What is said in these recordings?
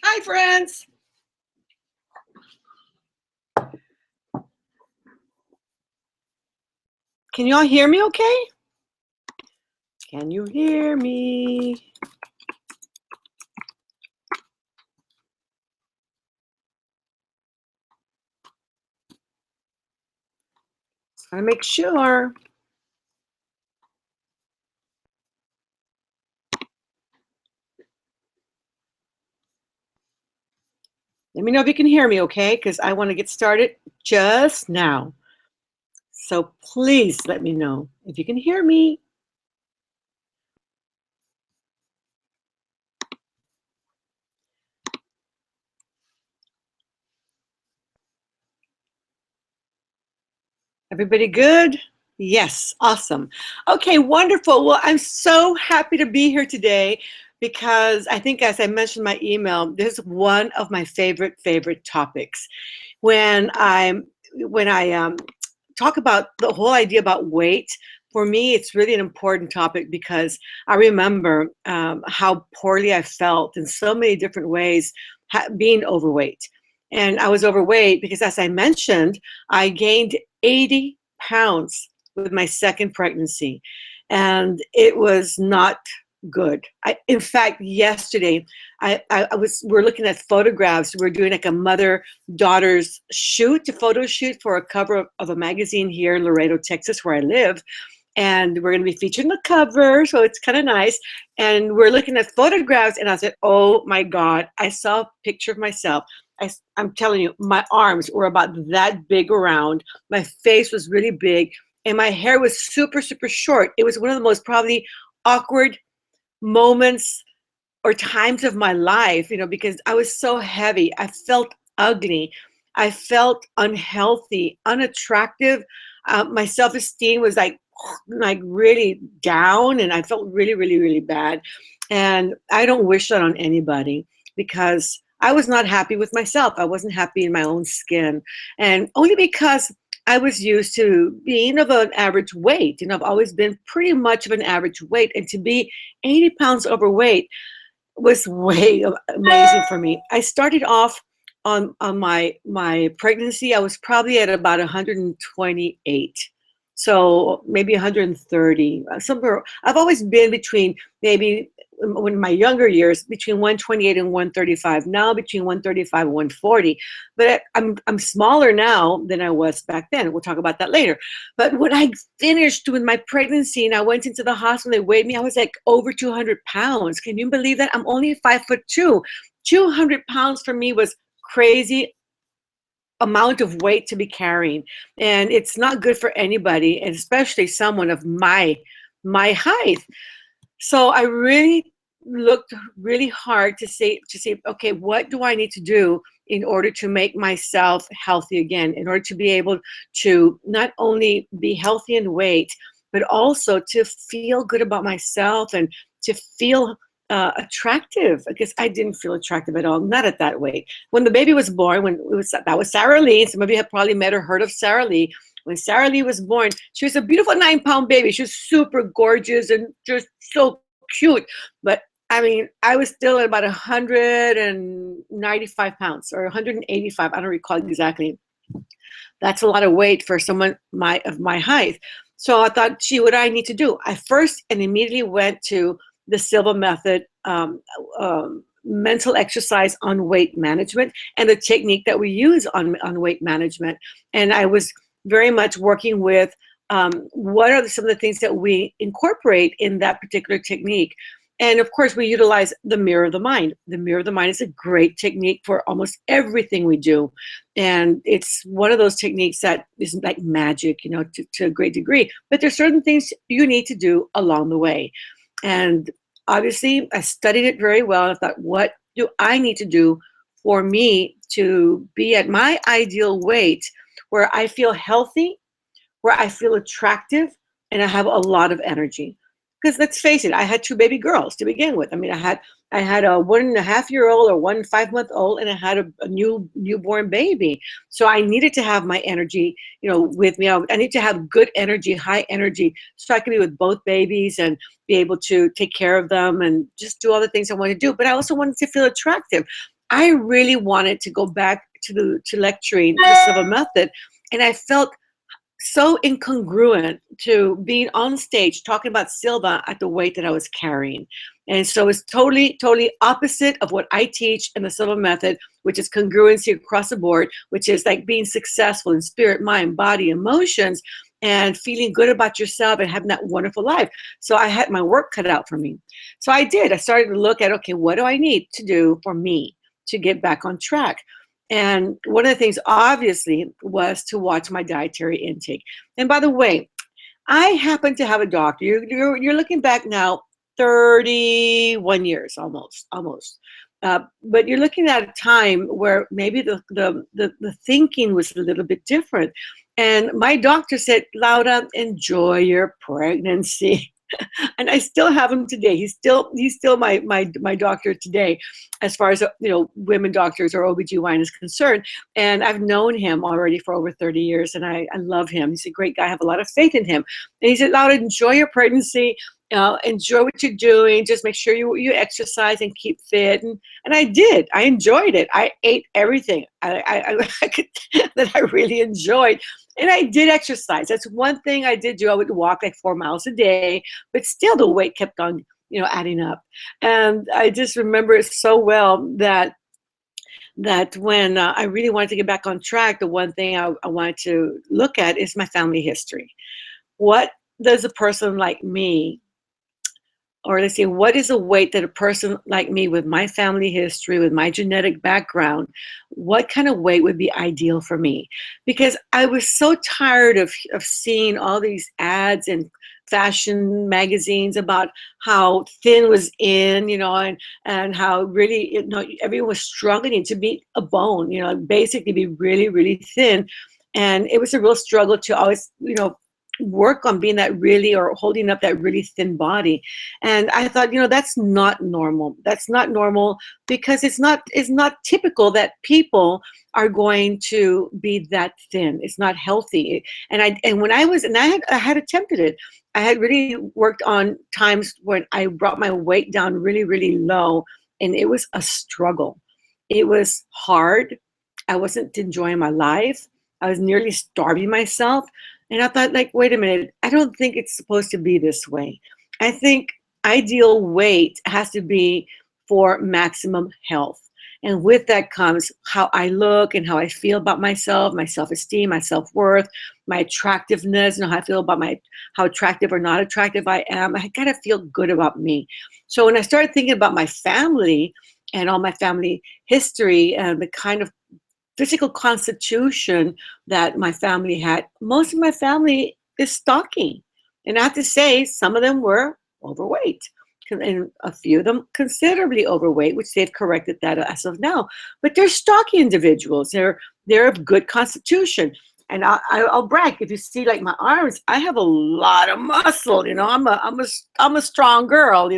Hi, friends. Can you all hear me okay? Can you hear me? I make sure. Let me know if you can hear me, okay? Because I want to get started just now. So please let me know if you can hear me. Everybody good? Yes, awesome. Okay, wonderful. Well, I'm so happy to be here today because I think, as I mentioned in my email, this is one of my favorite topics. When I talk about the whole idea about weight, for me, it's really an important topic because I remember how poorly I felt in so many different ways being overweight. And I was overweight because, as I mentioned, I gained 80 pounds with my second pregnancy, and it was not good. In fact, yesterday, we're looking at photographs. We're doing like a mother-daughter's photo shoot for a cover of a magazine here in Laredo, Texas, where I live. And we're going to be featured on the cover, so it's kind of nice. And we're looking at photographs, and I said, oh my God, I saw a picture of myself. I'm telling you, my arms were about that big around. My face was really big, and my hair was super, super short. It was one of the most probably awkward moments or times of my life, because I was so heavy. I felt ugly. I felt unhealthy, unattractive. My self-esteem was like really down, and I felt really, really, really bad. And I don't wish that on anybody because I was not happy with myself. I wasn't happy in my own skin, and only because I was used to being of an average weight. I've always been pretty much of an average weight, and to be 80 pounds overweight was way amazing for me. I started off on my pregnancy. I was probably at about 128. So maybe 130, somewhere. I've always been between, maybe in my younger years, between 128 and 135. Now between 135 and 140. But I'm smaller now than I was back then. We'll talk about that later. But when I finished with my pregnancy and I went into the hospital, they weighed me, I was like over 200 pounds. Can you believe that? I'm only 5'2". 200 pounds for me was crazy amount of weight to be carrying, and it's not good for anybody, and especially someone of my height. So I really looked really hard to say, okay, what do I need to do in order to make myself healthy again, in order to be able to not only be healthy in weight, but also to feel good about myself and to feel attractive, because I didn't feel attractive at all, not at that weight. When the baby was born, that was Sarah Lee. Some of you have probably met or heard of Sarah Lee. When Sarah Lee was born, she was a beautiful 9-pound baby. She was super gorgeous and just so cute. But I mean, I was still at about 195 pounds or 185. I don't recall exactly. That's a lot of weight for someone of my height. So I thought, gee, what do I need to do? I first and immediately went to the Silva method, mental exercise on weight management, and the technique that we use on weight management. And I was very much working with what are some of the things that we incorporate in that particular technique. And of course, we utilize the mirror of the mind. The mirror of the mind is a great technique for almost everything we do. And it's one of those techniques that is like magic, to a great degree. But there's certain things you need to do along the way. And obviously, I studied it very well. I thought, what do I need to do for me to be at my ideal weight where I feel healthy, where I feel attractive, and I have a lot of energy? because let's face it, I had two baby girls to begin with. I mean, I had a 1.5-year-old or 1 5-month-old, and I had a newborn baby. So I needed to have my energy, with me. I need to have good energy, high energy, so I could be with both babies and be able to take care of them and just do all the things I wanted to do. But I also wanted to feel attractive. I really wanted to go back to lecturing the Silva method, and I felt so incongruent to being on stage talking about Silva at the weight that I was carrying. And so it's totally, totally opposite of what I teach in the Silva method, which is congruency across the board, which is like being successful in spirit, mind, body, emotions, and feeling good about yourself and having that wonderful life. So I had my work cut out for me. So I did. I started to look at, okay, what do I need to do for me to get back on track? And one of the things, obviously, was to watch my dietary intake. And by the way, I happen to have a doctor. You're looking back now, 31 years almost. But you're looking at a time where maybe the thinking was a little bit different. And my doctor said, Laura, enjoy your pregnancy. And I still have him today. He's still my doctor today, as far as women doctors or OBGYN is concerned. And I've known him already for over 30 years, and I love him. He's a great guy. I have a lot of faith in him. And he said, Laura, enjoy your pregnancy. Enjoy what you're doing. Just make sure you exercise and keep fit. And I did. I enjoyed it. I ate everything that I really enjoyed. And I did exercise. That's one thing I did do. I would walk like 4 miles a day, but still the weight kept on, adding up. And I just remember it so well that when I really wanted to get back on track, the one thing I wanted to look at is my family history. What does a person like me, or let's see, what is a weight that a person like me with my family history, with my genetic background, what kind of weight would be ideal for me? Because I was so tired of seeing all these ads and fashion magazines about how thin was in, and how really, everyone was struggling to be a bone, basically be really, really thin. And it was a real struggle to always, work on being that really, or holding up that really thin body. And I thought, that's not normal. That's not normal, because it's not typical that people are going to be that thin. It's not healthy. And I had attempted it. I had really worked on times when I brought my weight down really, really low, and it was a struggle. It was hard. I wasn't enjoying my life. I was nearly starving myself. And I thought, wait a minute, I don't think it's supposed to be this way. I think ideal weight has to be for maximum health. And with that comes how I look and how I feel about myself, my self-esteem, my self-worth, my attractiveness, how I feel about how attractive or not attractive I am. I gotta feel good about me. So when I started thinking about my family and all my family history and the kind of physical constitution that my family had, most of my family is stocky. And I have to say, some of them were overweight, and a few of them considerably overweight, which they've corrected that as of now. But they're stocky individuals. They're of good constitution. And I'll brag, if you see my arms, I have a lot of muscle. I'm a strong girl.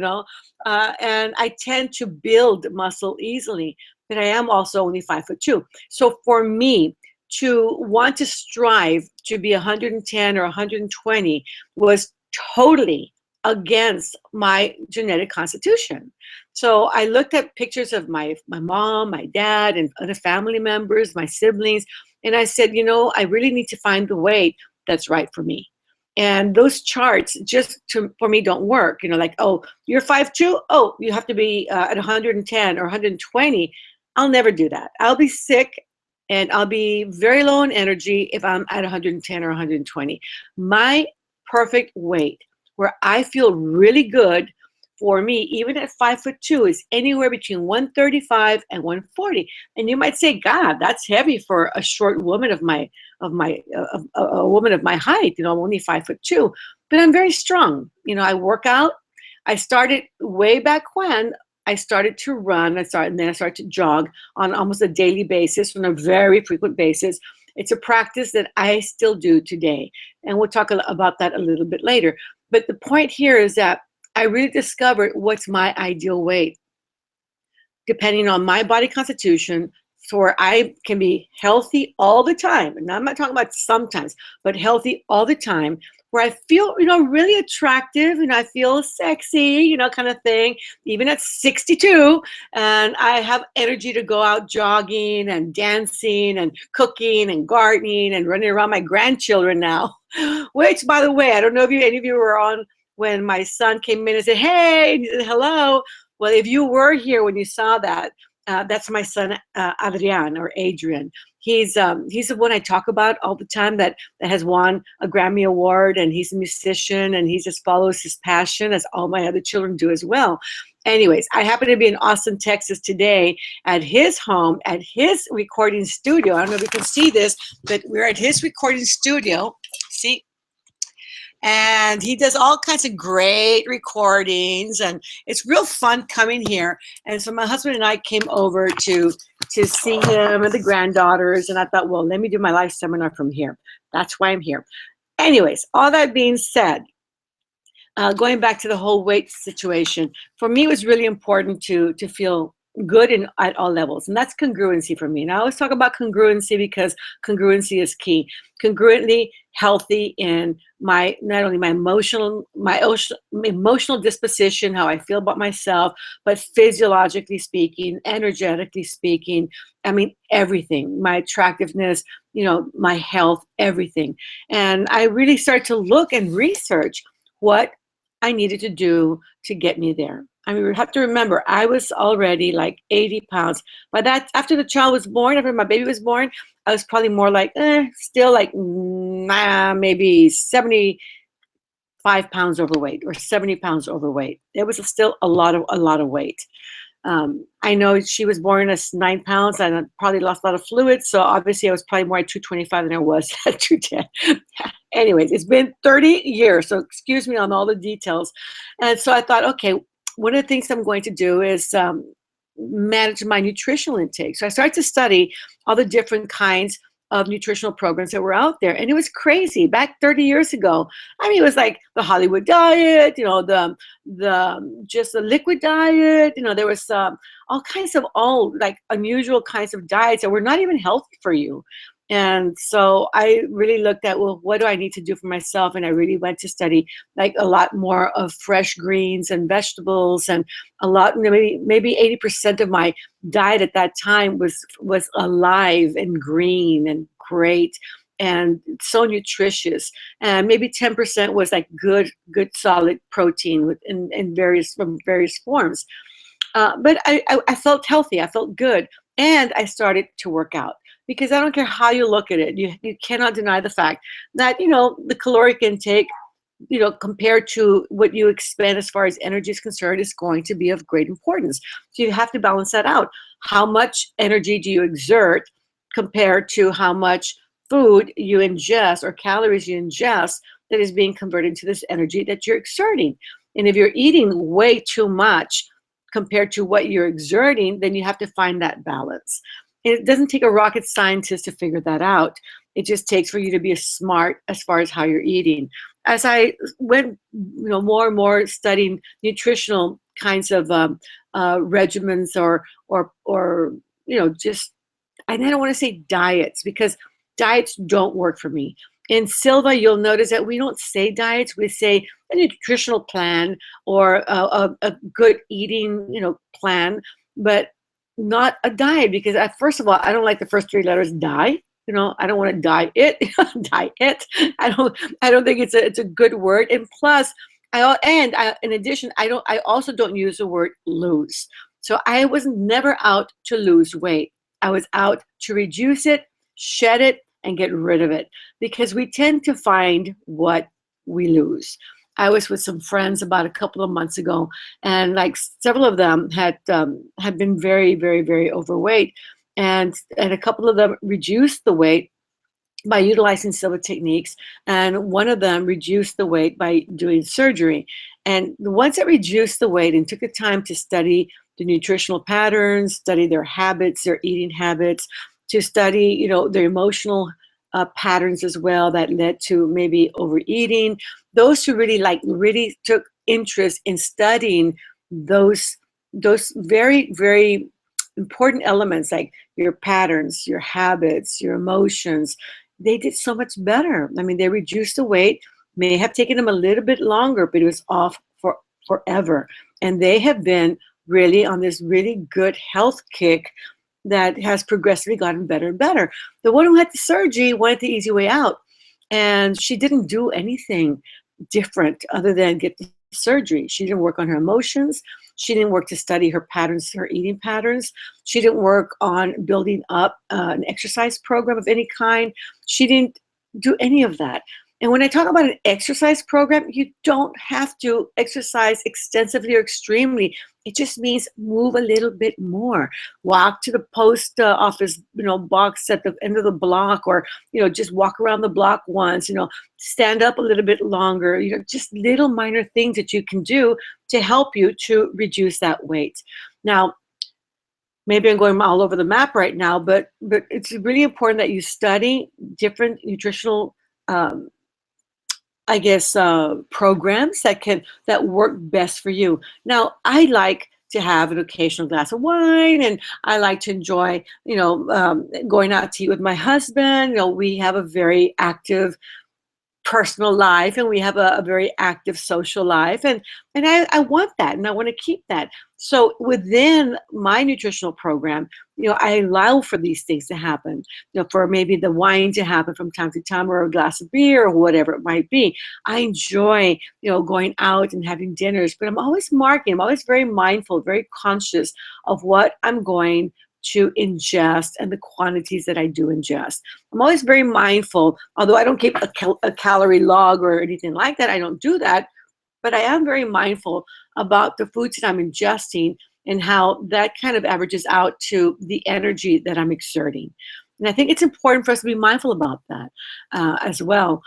And I tend to build muscle easily. But I am also only 5'2". So for me to want to strive to be 110 or 120 was totally against my genetic constitution. So I looked at pictures of my mom, my dad, and other family members, my siblings, and I said, I really need to find the weight that's right for me. And those charts for me don't work. Oh, you're 5'2". Oh, you have to be at 110 or 120. I'll never do that. I'll be sick and I'll be very low in energy if I'm at 110 or 120. My perfect weight, where I feel really good for me, even at 5'2", is anywhere between 135 and 140. And you might say, God, that's heavy for a short woman a woman of my height. I'm only 5'2", but I'm very strong. I work out. I started way back when. I started to run, and then I started to jog on almost a daily basis, on a very frequent basis. It's a practice that I still do today. And we'll talk about that a little bit later. But the point here is that I really discovered what's my ideal weight, depending on my body constitution, so where I can be healthy all the time. And I'm not talking about sometimes, but healthy all the time, where I feel, really attractive, I feel sexy, kind of thing, even at 62. And I have energy to go out jogging and dancing and cooking and gardening and running around my grandchildren now, which, by the way, I don't know if any of you were on when my son came in and said, hey, and he said, hello. Well, if you were here when you saw that, that's my son, Adrian, or Adrian. He's the one I talk about all the time, that has won a Grammy Award, and he's a musician, and he just follows his passion, as all my other children do as well. Anyways, I happen to be in Austin, Texas today at his home, at his recording studio. I don't know if you can see this, but we're at his recording studio. See? And he does all kinds of great recordings, and it's real fun coming here. And so my husband and I came over to see him and the granddaughters, and I thought, well, let me do my live seminar from here. That's why I'm here. Anyways, all that being said, going back to the whole weight situation, for me, it was really important to feel good at all levels, and that's congruency for me. And I always talk about congruency because congruency is key. Congruently healthy in not only my emotional disposition, how I feel about myself, but physiologically speaking, energetically speaking, I mean everything, my attractiveness, my health, everything. And I really started to look and research what I needed to do to get me there. I mean, we have to remember, I was already like 80 pounds. By that, after the child was born, after my baby was born, I was probably more like, still like maybe 75 pounds overweight or 70 pounds overweight. It was still a lot of weight. I know she was born as 9 pounds, and I probably lost a lot of fluid. So obviously I was probably more at 225 than I was at 210. Anyways, it's been 30 years. So excuse me on all the details. And so I thought, okay, one of the things I'm going to do is manage my nutritional intake. So I started to study all the different kinds of nutritional programs that were out there. And it was crazy. Back 30 years ago, I mean, it was like the Hollywood diet, just the liquid diet, there was all kinds of like unusual kinds of diets that were not even healthy for you. And so I really looked at, well, what do I need to do for myself? And I really went to study like a lot more of fresh greens and vegetables, and a lot, maybe 80% of my diet at that time was alive and green and great and so nutritious. And maybe 10% was like good solid protein in various forms. But I felt healthy. I felt good. And I started to work out. Because I don't care how you look at it, you cannot deny the fact that, the caloric intake, compared to what you expend as far as energy is concerned, is going to be of great importance. So you have to balance that out. How much energy do you exert compared to how much food you ingest or calories you ingest that is being converted to this energy that you're exerting? And if you're eating way too much compared to what you're exerting, then you have to find that balance. It doesn't take a rocket scientist to figure that out. It just takes for you to be smart as far as how you're eating. As I went, more and more studying nutritional kinds of regimens or just, I don't want to say diets, because diets don't work for me. In Silva, you'll notice that we don't say diets. We say a nutritional plan or a good eating, plan, but not a diet, because first of all, I don't like the first 3 letters, die. I don't want to diet. Diet. I don't think it's a good word. And plus, in addition, I also don't use the word lose. So I was never out to lose weight. I was out to reduce it, shed it, and get rid of it, because we tend to find what we lose. I was with some friends about a couple of months ago, and like several of them had been very, very, very overweight, and a couple of them reduced the weight by utilizing Silva techniques, and one of them reduced the weight by doing surgery. And the ones that reduced the weight and took the time to study the nutritional patterns, study their habits, their eating habits, to study, their emotional patterns as well that led to maybe overeating. Those who really took interest in studying those very, very important elements like your patterns, your habits, your emotions, they did so much better. I mean, they reduced the weight, may have taken them a little bit longer, but it was off for forever. And they have been really on this really good health kick that has progressively gotten better and better. The one who had the surgery wanted the easy way out, and she didn't do anything different other than get the surgery. She didn't work on her emotions. She didn't work to study her patterns, her eating patterns. She didn't work on building up an exercise program of any kind. She didn't do any of that. And when I talk about an exercise program, you don't have to exercise extensively or extremely. It just means move a little bit more. Walk to the post office, box at the end of the block, or just walk around the block once. Stand up a little bit longer. Just little minor things that you can do to help you to reduce that weight. Now, maybe I'm going all over the map right now, but it's really important that you study different nutritional programs that work best for you. Now, I like to have an occasional glass of wine, and I like to enjoy, going out to eat with my husband. We have a very active personal life, and we have a very active social life, and I want that, and I want to keep that. So within my nutritional program, I allow for these things to happen, for maybe the wine to happen from time to time, or a glass of beer, or whatever it might be. I enjoy, going out and having dinners, but I'm always very mindful, very conscious of what I'm going to ingest and the quantities that I do ingest. I'm always very mindful, although I don't keep a calorie log or anything like that. I don't do that, but I am very mindful about the foods that I'm ingesting and how that kind of averages out to the energy that I'm exerting. And I think it's important for us to be mindful about that as well.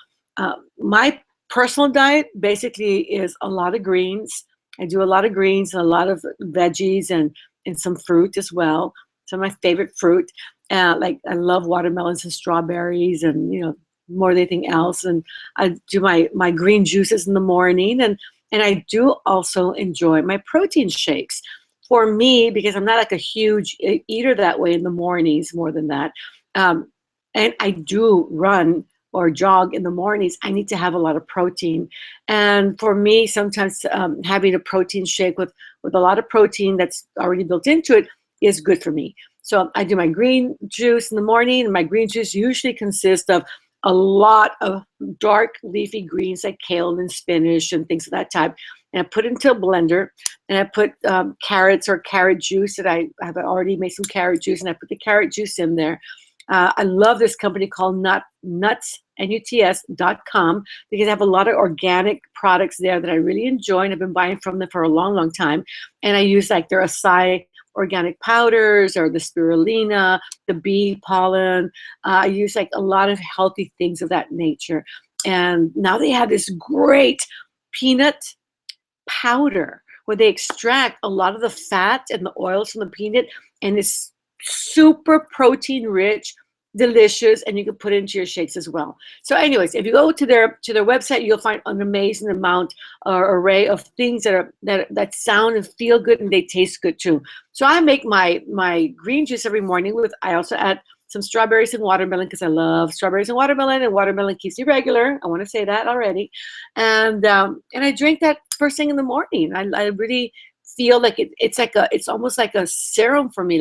My personal diet basically is a lot of greens. I do a lot of greens, a lot of veggies, and some fruit as well. Some of my favorite fruit, like I love watermelons and strawberries, and more than anything else. And I do my green juices in the morning, and I do also enjoy my protein shakes. For me, because I'm not like a huge eater that way in the mornings, more than that, and I do run or jog in the mornings, I need to have a lot of protein. And for me, sometimes having a protein shake with a lot of protein that's already built into it is good for me. So I do my green juice in the morning, and my green juice usually consists of a lot of dark leafy greens like kale and spinach and things of that type. And I put it into a blender, and I put carrots or carrot juice that I have already made some carrot juice, and I put the carrot juice in there. I love this company called nuts.com, because they have a lot of organic products there that I really enjoy, and I've been buying from them for a long, long time. And I use like their acai organic powders, or the spirulina, the bee pollen. I use like a lot of healthy things of that nature. And now they have this great peanut powder where they extract a lot of the fat and the oils from the peanut, and it's super protein rich, delicious, and you can put it into your shakes as well. So anyways, if you go to their website, you'll find an amazing amount or array of things that sound and feel good, and they taste good too. So I make my green juice every morning I also add some strawberries and watermelon, because I love strawberries and watermelon keeps you regular. I want to say that already. And I drink that first thing in the morning. I really feel like it's almost like a serum for me,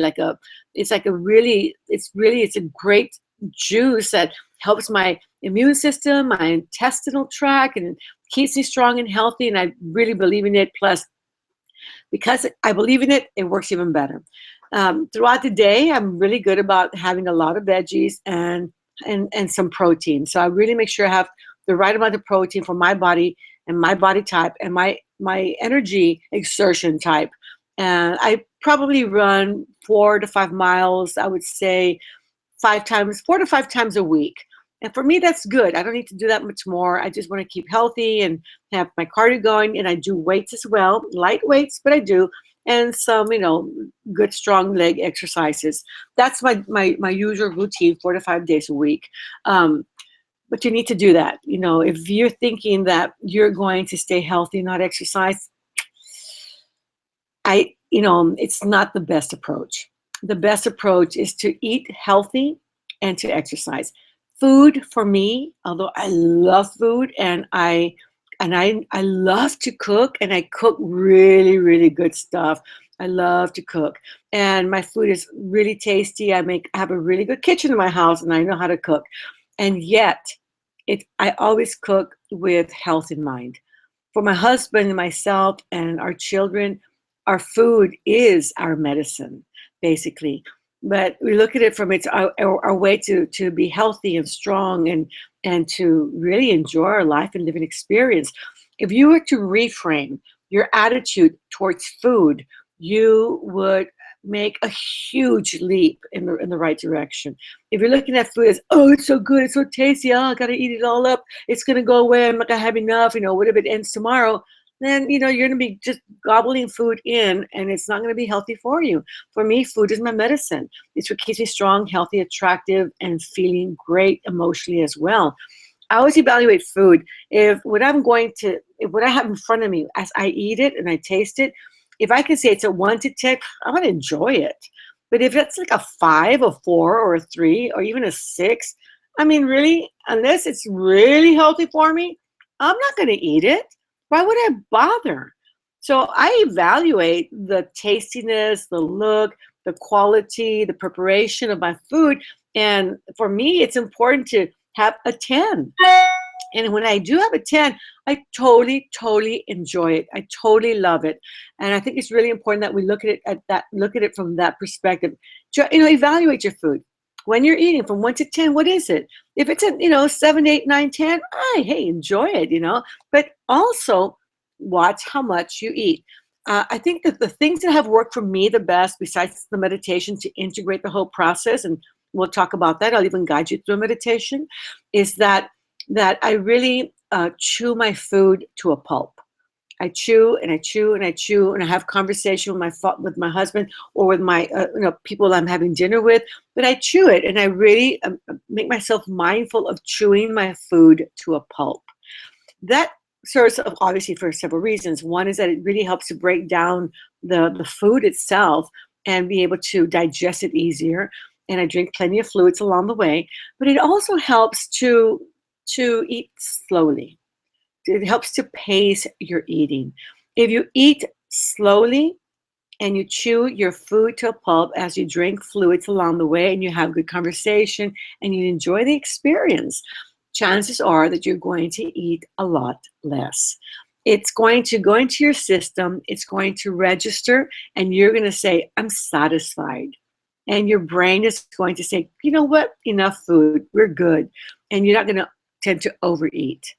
it's a great juice that helps my immune system, my intestinal tract, and keeps me strong and healthy. And I really believe in it. Plus, because I believe in it, it works even better. Throughout the day, I'm really good about having a lot of veggies and some protein. So I really make sure I have the right amount of protein for my body and my body type and my energy exertion type. And I probably run 4 to 5 miles, I would say 4 to 5 times a week. And for me, that's good. I don't need to do that much more. I just want to keep healthy and have my cardio going. And I do weights as well, light weights, but I do. And some, good strong leg exercises. That's my usual routine, 4 to 5 days a week. But you need to do that. If you're thinking that you're going to stay healthy, not exercise, it's not the best approach. The best approach is to eat healthy and to exercise. Food for me, although I love food and I love to cook, and I cook really, really good stuff. I love to cook, and my food is really tasty. I have a really good kitchen in my house, and I know how to cook. And yet, I always cook with health in mind. For my husband and myself and our children, our food is our medicine, basically. But we look at it from our way to be healthy and strong and to really enjoy our life and live an experience. If you were to reframe your attitude towards food, you would make a huge leap in the right direction. If you're looking at food as, oh, it's so good, it's so tasty, oh, I gotta eat it all up, it's gonna go away, I'm not gonna have enough, what if it ends tomorrow? Then you're gonna be just gobbling food in, and it's not gonna be healthy for you. For me, food is my medicine. It's what keeps me strong, healthy, attractive, and feeling great emotionally as well. I always evaluate food. If what I have in front of me as I eat it and I taste it, if I can say it's a 1 to 10, I'm gonna enjoy it. But if it's like a 5, a 4, or a 3, or even a 6, really, unless it's really healthy for me, I'm not gonna eat it. Why would I bother? So I evaluate the tastiness, the look, the quality, the preparation of my food. And for me, it's important to have a 10. And when I do have a 10, I totally, totally enjoy it. I totally love it. And I think it's really important that we look at it from that perspective. Evaluate your food. When you're eating from 1 to 10, what is it? If it's a 7, 8, 9, 10, hey, enjoy it, but also watch how much you eat. I think that the things that have worked for me the best, besides the meditation to integrate the whole process, and we'll talk about that, I'll even guide you through a meditation, is that I really chew my food to a pulp. I chew and I chew and I chew, and I have conversation with my husband or with my people I'm having dinner with. But I chew it, and I really make myself mindful of chewing my food to a pulp. That serves obviously for several reasons. One is that it really helps to break down the food itself and be able to digest it easier. And I drink plenty of fluids along the way. But it also helps to eat slowly. It helps to pace your eating. If you eat slowly and you chew your food to a pulp as you drink fluids along the way, and you have good conversation and you enjoy the experience, chances are that you're going to eat a lot less. It's going to go into your system, it's going to register, and you're going to say, I'm satisfied. And your brain is going to say, you know what, enough food, we're good. And you're not going to tend to overeat.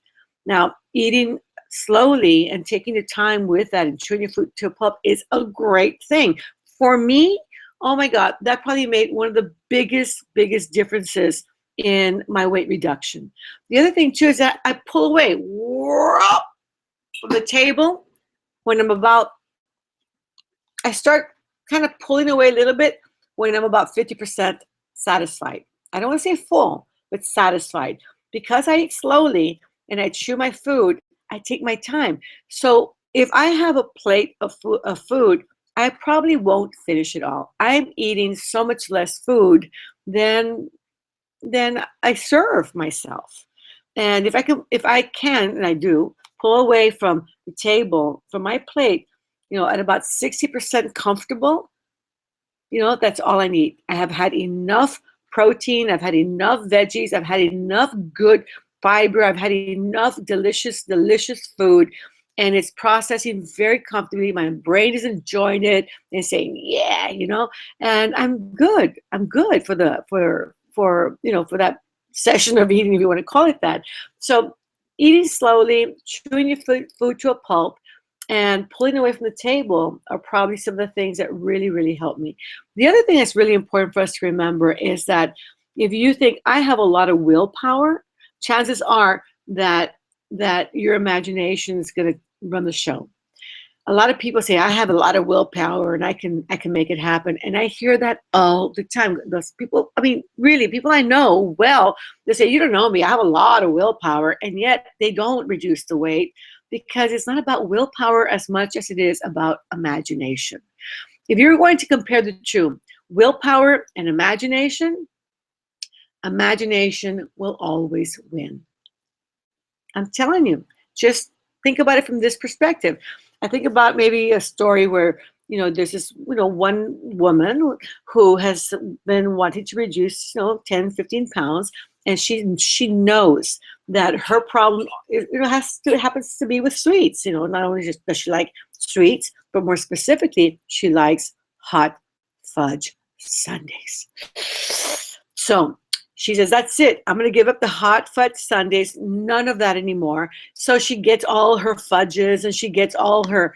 Now, eating slowly and taking the time with that and chewing your food to a pulp is a great thing. For me, oh my God, that probably made one of the biggest differences in my weight reduction. The other thing too is that I pull away from the table when I start kind of pulling away a little bit when I'm about 50% satisfied. I don't want to say full, but satisfied. Because I eat slowly and I chew my food, I take my time. So if I have a plate of food, I probably won't finish it all. I'm eating so much less food than I serve myself. And if I can, and I do, pull away from the table, from my plate, at about 60% comfortable, that's all I need. I have had enough protein, I've had enough veggies, I've had enough good fiber, I've had enough delicious food, and it's processing very comfortably. My brain is enjoying it and saying, yeah, and I'm good for that session of eating, if you want to call it that. So eating slowly, chewing your food to a pulp, and pulling away from the table are probably some of the things that really, really help me. The other thing that's really important for us to remember is that if you think I have a lot of willpower, chances are that your imagination is going to run the show. A lot of people say, I have a lot of willpower and I can make it happen. And I hear that all the time. Those people, I mean, really, people I know well, they say, you don't know me, I have a lot of willpower. And yet they don't reduce the weight because it's not about willpower as much as it is about imagination. If you're going to compare the two, willpower and imagination, imagination will always win. I'm telling you, just think about it from this perspective. I think about maybe a story where, there's this, one woman who has been wanting to reduce, 10, 15 pounds. And she knows that her problem, happens to be with sweets. Not only does she like sweets, but more specifically, she likes hot fudge sundaes. So she says, that's it. I'm going to give up the hot fudge sundaes. None of that anymore. So she gets all her fudges and she gets all her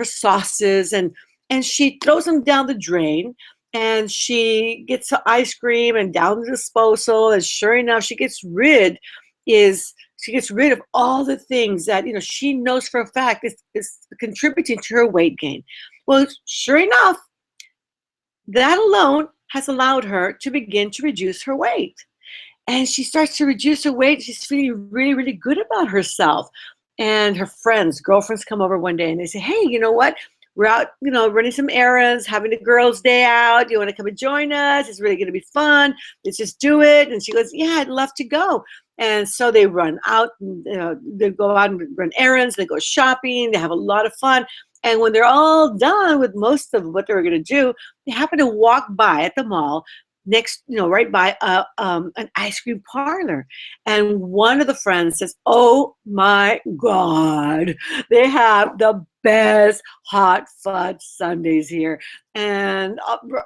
sauces and she throws them down the drain and she gets the ice cream and down the disposal. And sure enough, she gets rid of all the things that, she knows for a fact is contributing to her weight gain. Well, sure enough, that alone has allowed her to begin to reduce her weight. And she starts to reduce her weight. She's feeling really, really good about herself. And her girlfriends come over one day and they say, hey, you know what? We're out, running some errands, having a girls' day out. You want to come and join us? It's really going to be fun. Let's just do it. And she goes, yeah, I'd love to go. And so they run out, they go out and run errands. They go shopping. They have a lot of fun. And when they're all done with most of what they were going to do, they happen to walk by at the mall right by an ice cream parlor. And one of the friends says, oh my God, they have the best hot fudge sundaes here. And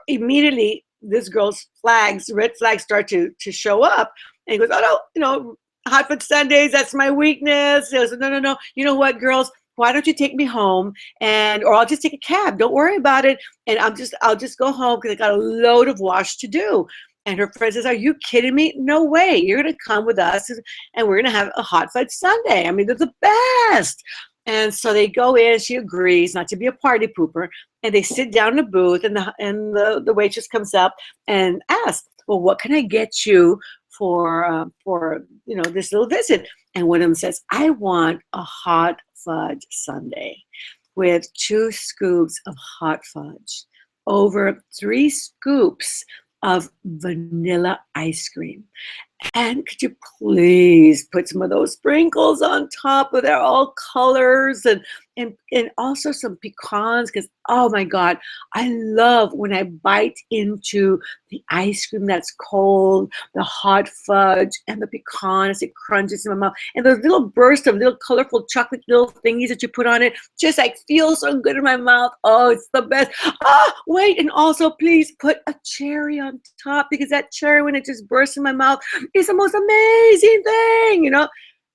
immediately this girl's red flags start to show up. And he goes, oh no, hot fudge sundaes, that's my weakness. He goes, no. You know what, girls? Why don't you take me home or I'll just take a cab. Don't worry about it. And I'll just go home because I got a load of wash to do. And her friend says, are you kidding me? No way. You're going to come with us and we're going to have a hot fudge sundae. I mean, they're the best. And so they go in, she agrees not to be a party pooper. And they sit down in a booth and the waitress comes up and asks, well, what can I get you for this little visit? And one of them says, I want a hot fudge sundae with 2 scoops of hot fudge over 3 scoops of vanilla ice cream. And could you please put some of those sprinkles on top of there, all colors and also some pecans, because oh my God, I love when I bite into the ice cream that's cold, the hot fudge and the pecan as it crunches in my mouth, and those little bursts of little colorful chocolate little thingies that you put on it, just like feels so good in my mouth. Oh, it's the best. Wait, and also please put a cherry on top, because that cherry, when it just bursts in my mouth, is the most amazing thing,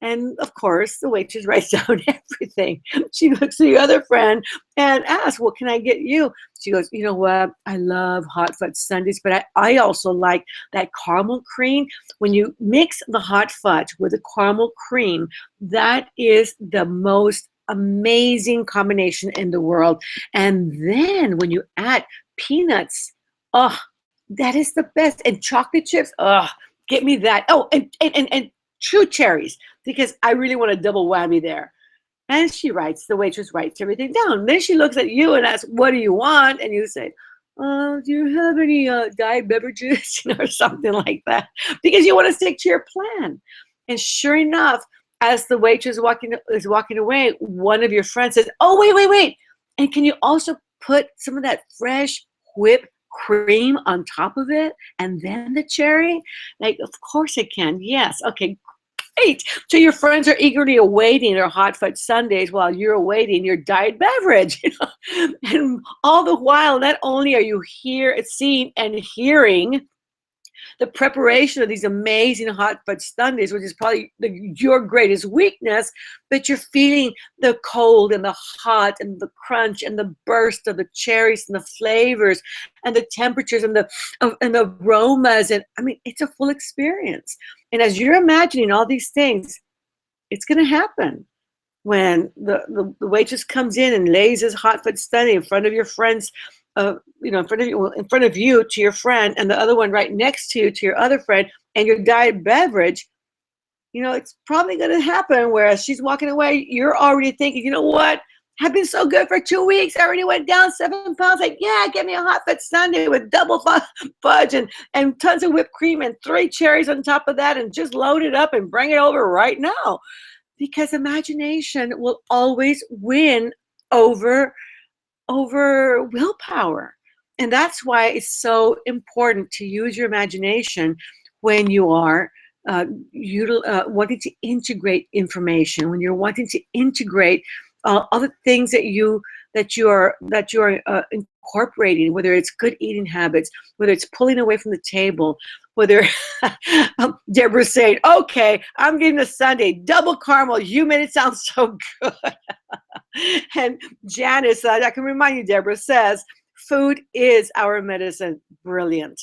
And of course, the waitress writes down everything. She looks at the other friend and asks, what can I get you? She goes, you know what? I love hot fudge sundaes, but I also like that caramel cream. When you mix the hot fudge with the caramel cream, that is the most amazing combination in the world. And then when you add peanuts, oh, that is the best. And chocolate chips, oh, get me that. Oh, and true cherries, because I really want a double whammy there. And the waitress writes everything down. Then she looks at you and asks, what do you want? And you say, do you have any diet beverages or something like that? Because you want to stick to your plan. And sure enough, as the waitress is walking away, one of your friends says, oh, wait. And can you also put some of that fresh whipped cream on top of it and then the cherry? Like, of course I can. Yes. Okay, great. So your friends are eagerly awaiting their hot fudge sundaes while you're awaiting your diet beverage. And all the while, not only are you seeing and hearing the preparation of these amazing hot fudge sundaes, which is probably your greatest weakness, but you're feeling the cold and the hot and the crunch and the burst of the cherries and the flavors and the temperatures and the aromas. And I mean, it's a full experience. And as you're imagining all these things, it's going to happen. when the waitress comes in and lays his hot foot sundae in front of your friends, in front of you to your friend, and the other one right next to you to your other friend, and your diet beverage, it's probably going to happen. Whereas she's walking away, you're already thinking, you know what? I've been so good for 2 weeks. I already went down 7 pounds. Like, yeah, get me a hot fudge sundae with double fudge and tons of whipped cream and 3 cherries on top of that, and just load it up and bring it over right now. Because imagination will always win over willpower. And that's why it's so important to use your imagination when you are wanting to integrate information, when you're wanting to integrate other things that you are incorporating, whether it's good eating habits, whether it's pulling away from the table, whether Deborah's saying, okay, I'm getting a sundae, double caramel. You made it sound so good. And Janice, I can remind you, Deborah says, food is our medicine. Brilliant.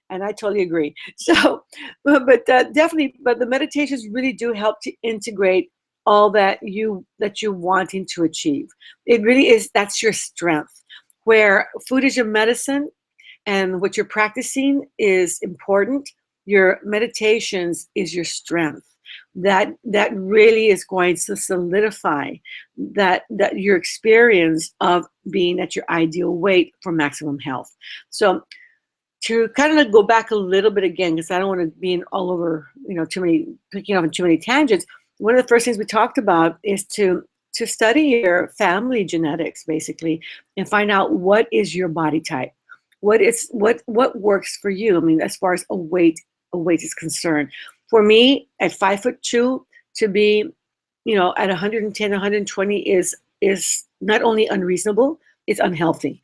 And I totally agree. So, but definitely, but the meditations really do help to integrate all that you're wanting to achieve. It really is, that's your strength. Where food is your medicine and what you're practicing is important, your meditations is your strength. That really is going to solidify that your experience of being at your ideal weight for maximum health. So to kind of go back a little bit again, because I don't want to be in all over, picking off on too many tangents. One of the first things we talked about is to study your family genetics, basically, and find out what is your body type, what works for you. I mean, as far as a weight is concerned. For me, at 5'2", to be, at 110, 120 is not only unreasonable, it's unhealthy.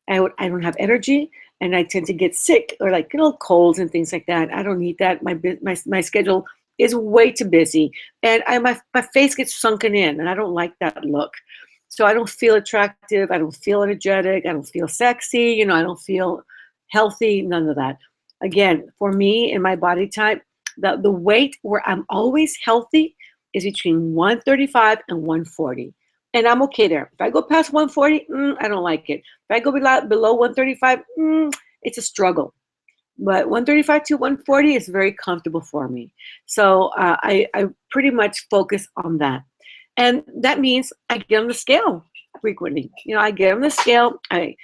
I don't have energy, and I tend to get sick or like colds and things like that. I don't need that. My schedule is way too busy, and my face gets sunken in, and I don't like that look. So I don't feel attractive. I don't feel energetic. I don't feel sexy. I don't feel healthy. None of that. Again, for me and my body type, the weight where I'm always healthy is between 135 and 140. And I'm okay there. If I go past 140, I don't like it. If I go below 135, it's a struggle. But 135 to 140 is very comfortable for me. So I pretty much focus on that. And that means I get on the scale frequently. I get on the scale. I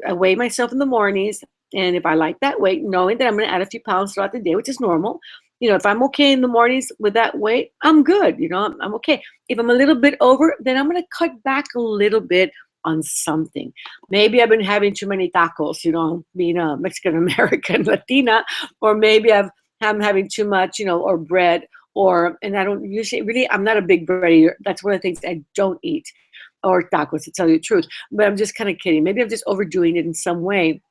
weigh myself in the mornings. And if I like that weight, knowing that I'm going to add a few pounds throughout the day, which is normal, if I'm okay in the mornings with that weight, I'm good. I'm okay. If I'm a little bit over, then I'm going to cut back a little bit on something. Maybe I've been having too many tacos, being a Mexican American Latina, or maybe I'm having too much, or bread, and I don't usually really, I'm not a big bread eater. That's one of the things I don't eat, or tacos, to tell you the truth. But I'm just kind of kidding. Maybe I'm just overdoing it in some way.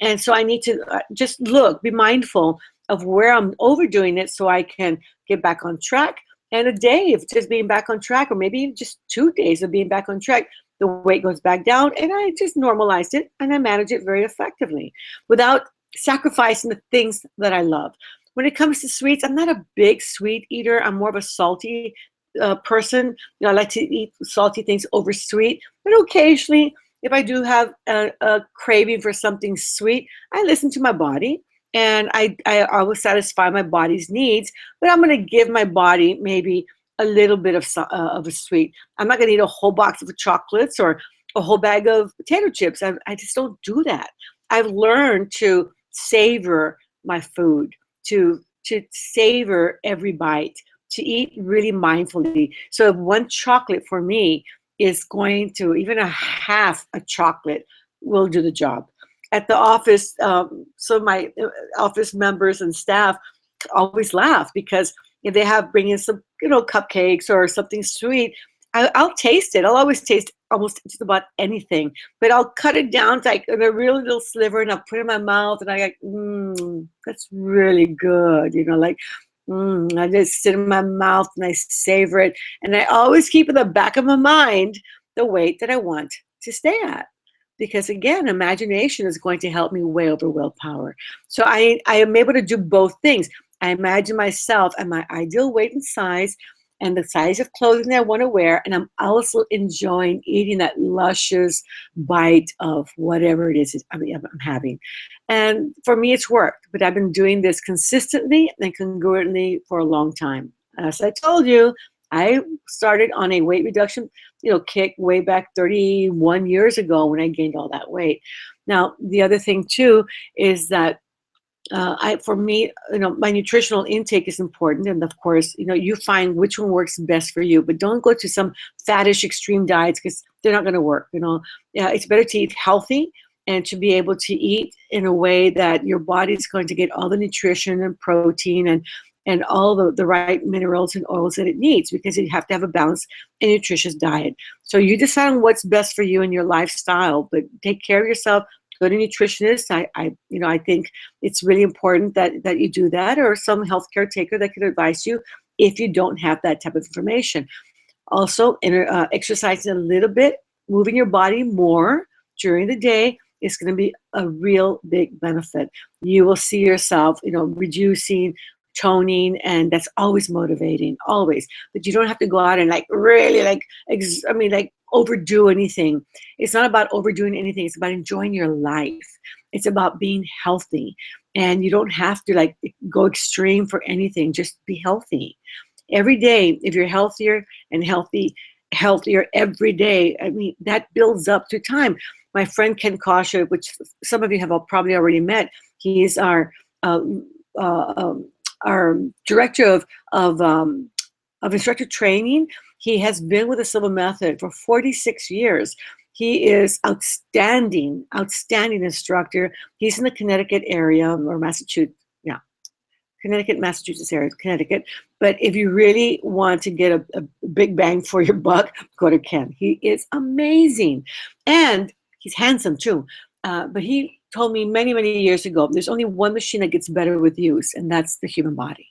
And so I need to just be mindful of where I'm overdoing it so I can get back on track. And a day of just being back on track, or maybe just 2 days of being back on track, the weight goes back down, and I just normalized it, and I manage it very effectively without sacrificing the things that I love. When it comes to sweets, I'm not a big sweet eater. I'm more of a salty person. I like to eat salty things over sweet, but occasionally, if I do have a craving for something sweet, I listen to my body, and I always satisfy my body's needs, but I'm going to give my body maybe a little bit of a sweet. I'm not going to eat a whole box of chocolates or a whole bag of potato chips. I just don't do that. I've learned to savor my food, to savor every bite, to eat really mindfully. So if one chocolate for me is going to, even a half a chocolate will do the job. At the office, so my office members and staff always laugh because if they bring in some, cupcakes or something sweet, I'll taste it. I'll always taste almost just about anything, but I'll cut it down to like a really little sliver, and I'll put it in my mouth, and I like, that's really good. I just sit in my mouth and I savor it. And I always keep in the back of my mind the weight that I want to stay at. Because again, imagination is going to help me way over willpower. So I am able to do both things. I imagine myself at my ideal weight and size, and the size of clothing that I want to wear. And I'm also enjoying eating that luscious bite of whatever it is I'm having. And for me, it's worked, but I've been doing this consistently and congruently for a long time. As I told you, I started on a weight reduction, kick way back 31 years ago when I gained all that weight. Now, the other thing too is that for me, my nutritional intake is important. And of course, you find which one works best for you, but don't go to some faddish extreme diets because they're not going to work. It's better to eat healthy and to be able to eat in a way that your body is going to get all the nutrition and protein and all the right minerals and oils that it needs, because you have to have a balanced and nutritious diet. So you decide on what's best for you and your lifestyle, but take care of yourself. Go to nutritionists. I think it's really important that you do that, or some healthcare taker that could advise you if you don't have that type of information. Also, exercising a little bit, moving your body more during the day is going to be a real big benefit. You will see yourself, reducing, toning, and that's always motivating, always. But you don't have to go out and really overdo anything. It's not about overdoing anything. It's about enjoying your life. It's about being healthy, and you don't have to go extreme for anything. Just be healthy every day. If you're healthier and healthier every day, that builds up to time. My friend Ken Kosher, which some of you have probably already met, he is our director of instructor training. He has been with the Silva Method for 46 years. He is outstanding instructor. He's in the Connecticut area, or Massachusetts, Massachusetts area, Connecticut. But if you really want to get a big bang for your buck, go to Ken. He is amazing. And he's handsome too. But he told me many, many years ago, there's only one machine that gets better with use, and that's the human body.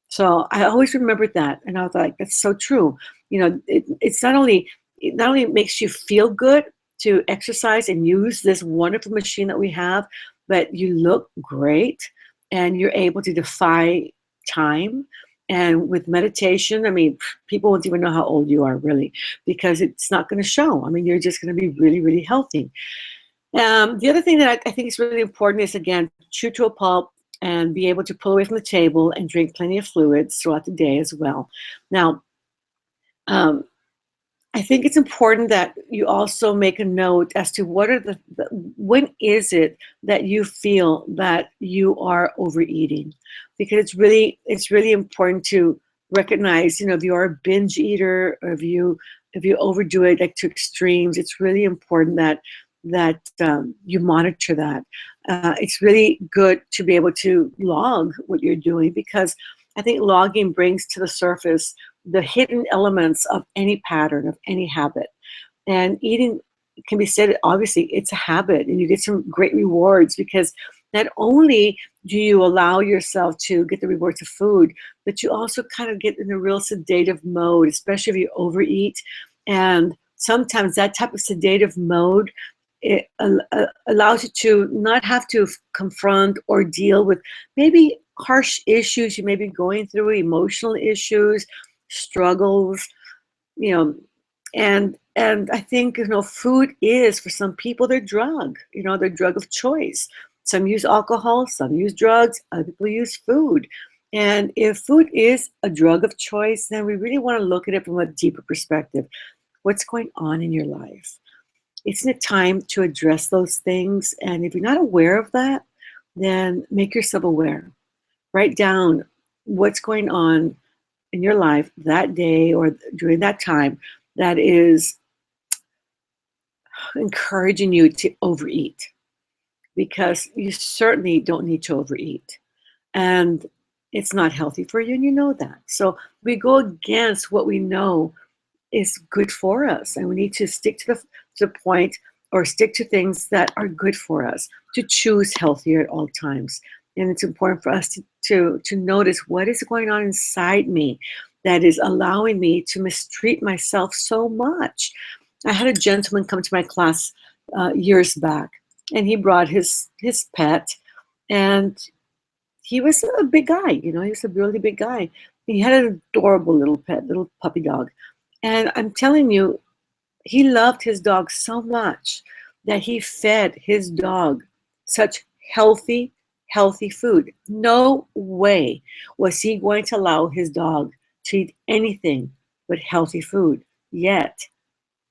So I always remembered that, and I was like, that's so true. It not only makes you feel good to exercise and use this wonderful machine that we have, but you look great and you're able to defy time. And with meditation, people won't even know how old you are, really, because it's not going to show. You're just going to be really, really healthy. The other thing that I think is really important is, again, chew to a pulp and be able to pull away from the table and drink plenty of fluids throughout the day as well. Now, I think it's important that you also make a note as to what are when is it that you feel that you are overeating, because it's really important to recognize, if you are a binge eater, or if you overdo it to extremes, it's really important that you monitor that. It's really good to be able to log what you're doing, because I think logging brings to the surface the hidden elements of any pattern, of any habit. And eating can be said, obviously, it's a habit, and you get some great rewards, because not only do you allow yourself to get the rewards of food, but you also kind of get in a real sedative mode, especially if you overeat. And sometimes that type of sedative mode, it allows you to not have to confront or deal with maybe harsh issues you may be going through, emotional issues, struggles, and I think, food is, for some people, their drug, their drug of choice. Some use alcohol, some use drugs, other people use food. And if food is a drug of choice, then we really want to look at it from a deeper perspective. What's going on in your life? Isn't it time to address those things? And if you're not aware of that, then make yourself aware. Write down what's going on in your life that day or during that time that is encouraging you to overeat, because you certainly don't need to overeat. And it's not healthy for you, and you know that. So we go against what we know is good for us, and we need to stick to the point, or stick to things that are good for us, to choose healthier at all times. And it's important for us to notice what is going on inside me that is allowing me to mistreat myself so much. I had a gentleman come to my class years back, and he brought his pet, and he was a big guy, he was a really big guy. He had an adorable little pet, little puppy dog. And I'm telling you, he loved his dog so much that he fed his dog such healthy food. No way was he going to allow his dog to eat anything but healthy food. Yet,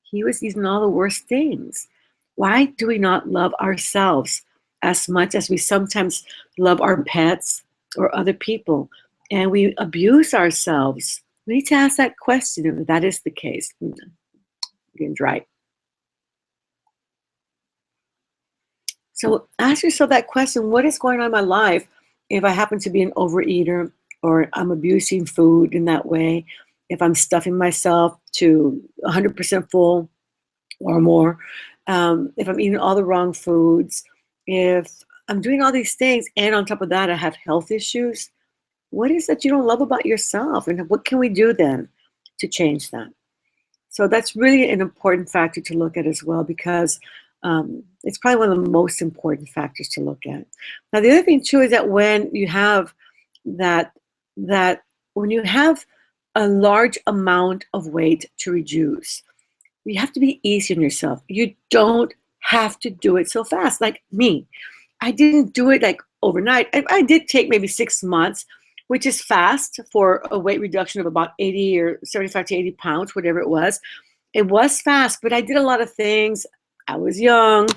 he was eating all the worst things. Why do we not love ourselves as much as we sometimes love our pets or other people? And we abuse ourselves. We need to ask that question if that is the case. Getting dry. So ask yourself that question: what is going on in my life if I happen to be an overeater, or I'm abusing food in that way, if I'm stuffing myself to 100% full or more, if I'm eating all the wrong foods, if I'm doing all these things, and on top of that, I have health issues? What is that you don't love about yourself? And what can we do then to change that? So that's really an important factor to look at as well, because it's probably one of the most important factors to look at. Now, the other thing too is that when you have that, when you have a large amount of weight to reduce, you have to be easy on yourself. You don't have to do it so fast. Like me, I didn't do it like overnight. I did take maybe 6 months, which is fast for a weight reduction of about 80 or 75 to 80 pounds, whatever it was. It was fast, but I did a lot of things. I was young.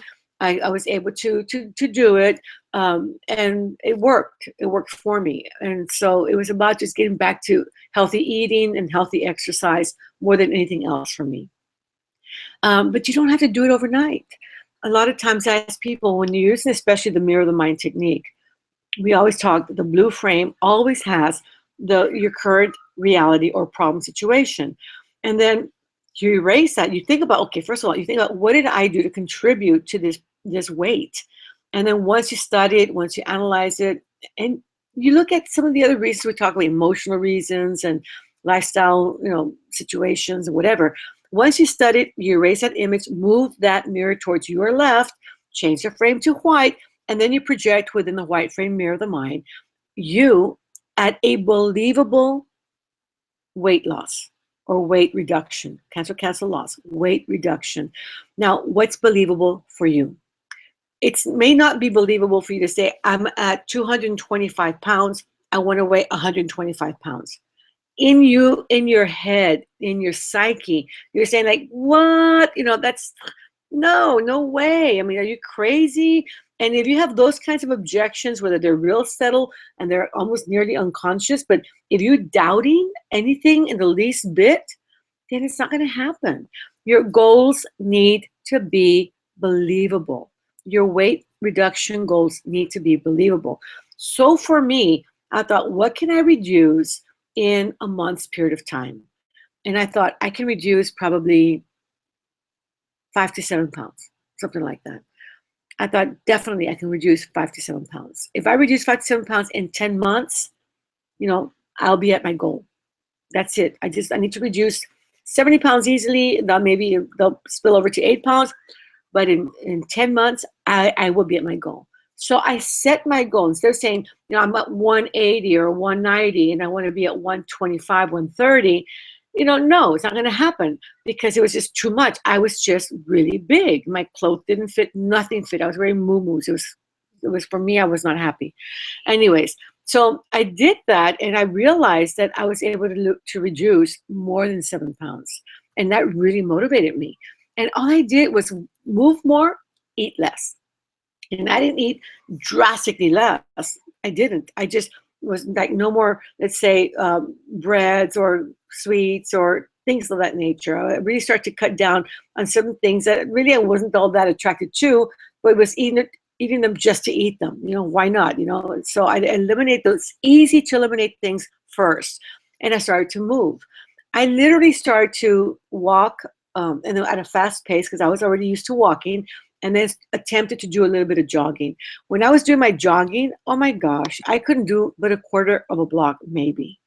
I was able to do it, and it worked. It worked for me. And so it was about just getting back to healthy eating and healthy exercise more than anything else for me. But you don't have to do it overnight. A lot of times I ask people, when you're using especially the mirror of the mind technique, we always talk that the blue frame always has your current reality or problem situation. And then you erase that. You think about, okay, first of all, you think about, what did I do to contribute to this weight? And then once you study it, once you analyze it, and you look at some of the other reasons we talk about, emotional reasons and lifestyle, situations and whatever. Once you study it, you erase that image, move that mirror towards your left, change the frame to white, and then you project within the white frame mirror of the mind, you at a believable weight loss or weight reduction. Cancel loss, weight reduction. Now, what's believable for you? It may not be believable for you to say, I'm at 225 pounds, I want to weigh 125 pounds. In your head, in your psyche, you're saying like, what? That's no way. I mean, are you crazy? And if you have those kinds of objections, whether they're real subtle and they're almost nearly unconscious, but if you're doubting anything in the least bit, then it's not going to happen. Your goals need to be believable. Your weight reduction goals need to be believable. So for me, I thought, what can I reduce in a month's period of time? And I thought I can reduce probably 5 to 7 pounds, something like that. I thought definitely I can reduce 5 to 7 pounds. If I reduce 5 to 7 pounds in 10 months, I'll be at my goal. That's it. I need to reduce 70 pounds easily. Maybe they'll spill over to 8 pounds, but in 10 months, I will be at my goal. So I set my goal. Instead of saying, I'm at 180 or 190 and I want to be at 125, 130, no, it's not going to happen, because it was just too much. I was just really big. My clothes didn't fit, nothing fit. I was wearing muumuus. It was for me, I was not happy. Anyways, so I did that, and I realized that I was able to reduce more than 7 pounds. And that really motivated me. And all I did was move more, eat less. And I didn't eat drastically less. I didn't. I just was like, no more, let's say, breads or sweets or things of that nature. I really started to cut down on certain things that really I wasn't all that attracted to, but it was eating them just to eat them. Why not? So I eliminate those easy to eliminate things first. And I started to move. I literally started to walk and at a fast pace, because I was already used to walking, and then attempted to do a little bit of jogging. When I was doing my jogging, oh my gosh, I couldn't do but a quarter of a block, maybe.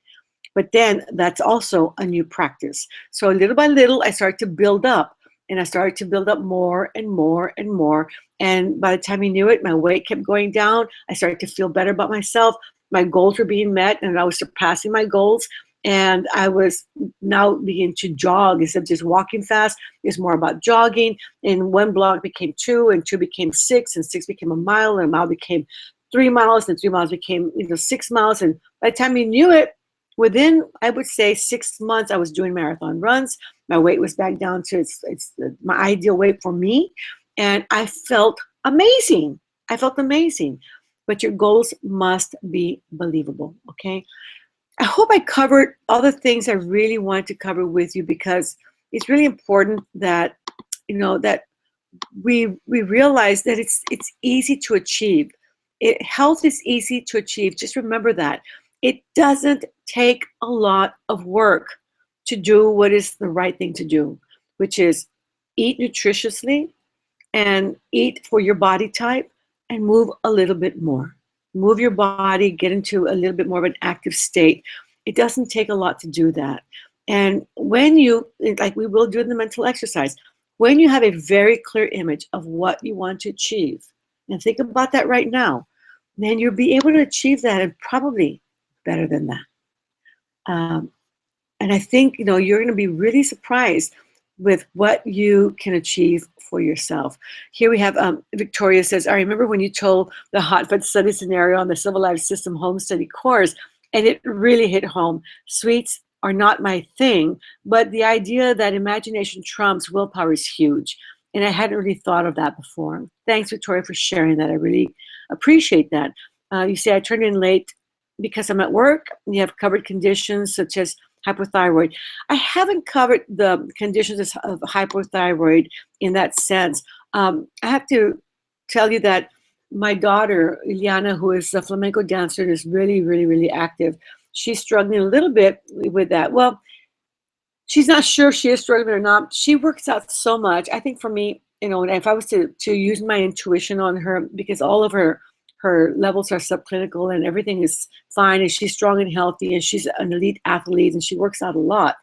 But then that's also a new practice. So little by little, I started to build up, and I started to build up more and more and more. And by the time I knew it, my weight kept going down. I started to feel better about myself. my goals were being met and I was surpassing my goals. And I was now beginning to jog instead of just walking fast. It's more about jogging. And one block became 2, and 2 became 6, and 6 became a mile, and a mile became 3 miles, and 3 miles became 6 miles. And by the time you knew it, within, I would say, 6 months, I was doing marathon runs. My weight was back down to my ideal weight for me. And I felt amazing. I felt amazing. But your goals must be believable, okay? I hope I covered all the things I really wanted to cover with you, because it's really important that, that we realize that it's easy to achieve. Health is easy to achieve. Just remember that. It doesn't take a lot of work to do what is the right thing to do, which is eat nutritiously and eat for your body type and move a little bit more. Move your body, get into a little bit more of an active state. It doesn't take a lot to do that. And when you, like we will do in the mental exercise, when you have a very clear image of what you want to achieve, and think about that right now, then you'll be able to achieve that, and probably better than that. And I think, you're going to be really surprised with what you can achieve for yourself. Here we have Victoria says, I remember when you told the hot fat study scenario on the Civil Life System home study course, and it really hit home. Sweets are not my thing, but the idea that imagination trumps willpower is huge. And I hadn't really thought of that before. Thanks, Victoria, for sharing that. I really appreciate that. You say, I turned in late because I'm at work. You have covered conditions such as hypothyroid. I haven't covered the conditions of hypothyroid in that sense. I have to tell you that my daughter, Iliana, who is a flamenco dancer and is really, really, really active, she's struggling a little bit with that. Well, she's not sure if she is struggling or not. She works out so much. I think for me, if I was to use my intuition on her, because all of her levels are subclinical and everything is fine, and she's strong and healthy, and she's an elite athlete, and she works out a lot.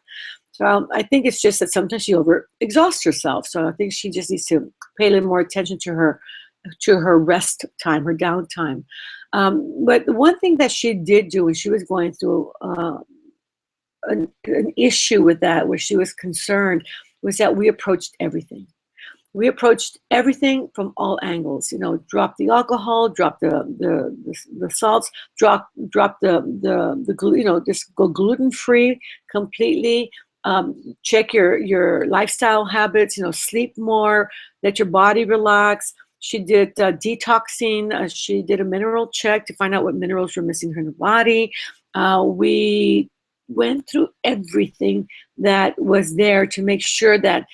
So I think it's just that sometimes she overexhausts herself. So I think she just needs to pay a little more attention to her rest time, her downtime. But the one thing that she did do when she was going through an issue with that, where she was concerned, was that we approached everything. We approached everything from all angles. Drop the alcohol, drop the salts, drop the just go gluten-free completely. Check your lifestyle habits. Sleep more, let your body relax. She did detoxing. She did a mineral check to find out what minerals were missing in her body. We went through everything that was there to make sure that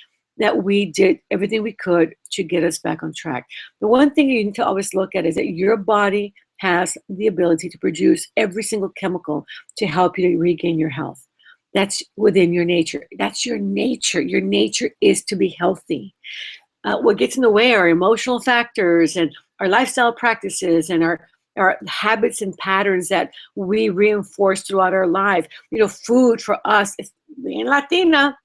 we did everything we could to get us back on track. The one thing you need to always look at is that your body has the ability to produce every single chemical to help you to regain your health. That's within your nature. That's your nature. Your nature is to be healthy. What gets in the way are emotional factors and our lifestyle practices and our habits and patterns that we reinforce throughout our life. Food for us, being Latina,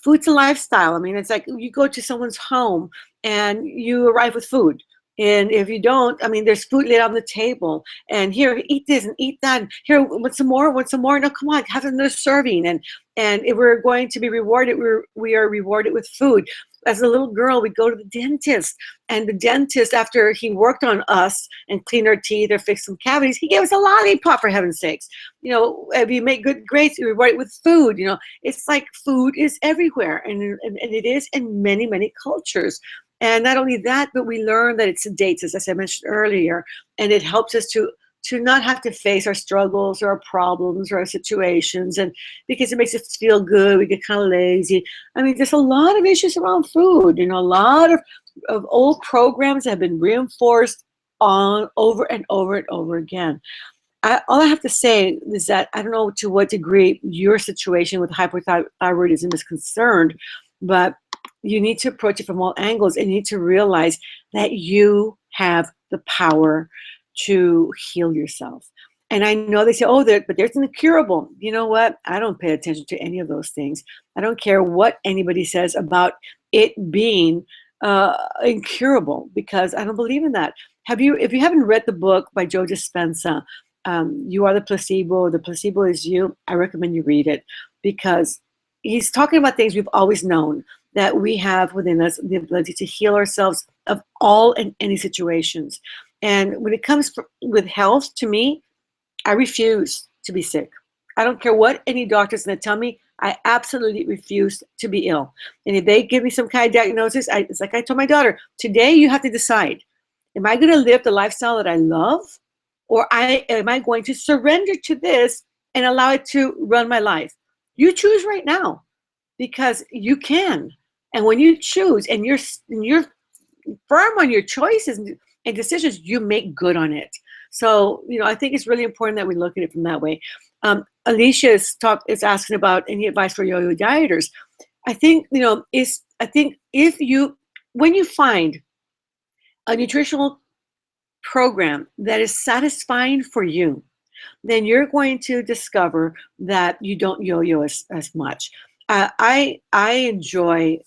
food's a lifestyle. I mean, it's like you go to someone's home and you arrive with food. And if you don't, I mean, there's food laid on the table. And here, eat this and eat that. And here, want some more? Want some more? No, come on, have another serving. And if we're going to be rewarded, we are rewarded with food. As a little girl, we'd go to the dentist. And the dentist, after he worked on us and cleaned our teeth or fixed some cavities, he gave us a lollipop, for heaven's sakes. If you make good grades, you reward it with food. It's like food is everywhere. And it is in many, many cultures. And not only that, but we learn that it sedates us, as I mentioned earlier, and it helps us to not have to face our struggles or our problems or our situations, and because it makes us feel good, we get kind of lazy. I mean, there's a lot of issues around food. A lot of old programs have been reinforced on over and over and over again. All I have to say is that I don't know to what degree your situation with hypothyroidism is concerned, but you need to approach it from all angles, and you need to realize that you have the power to heal yourself. And I know they say, but there's an incurable. You know what? I don't pay attention to any of those things. I don't care what anybody says about it being incurable, because I don't believe in that. If you haven't read the book by Joe Dispenza, You Are the Placebo, The Placebo is You, I recommend you read it, because he's talking about things we've always known, that we have within us the ability to heal ourselves of all and any situations. And when it comes with health, to me, I refuse to be sick. I don't care what any doctor's going to tell me. I absolutely refuse to be ill. And if they give me some kind of diagnosis, it's like I told my daughter, today you have to decide, am I going to live the lifestyle that I love? Or am I going to surrender to this and allow it to run my life? You choose right now, because you can. And when you choose and you're firm on your choices and decisions, you make good on it. So, I think it's really important that we look at it from that way. Alicia is asking about any advice for yo-yo dieters. I think, when you find a nutritional program that is satisfying for you, then you're going to discover that you don't yo-yo as much. I enjoy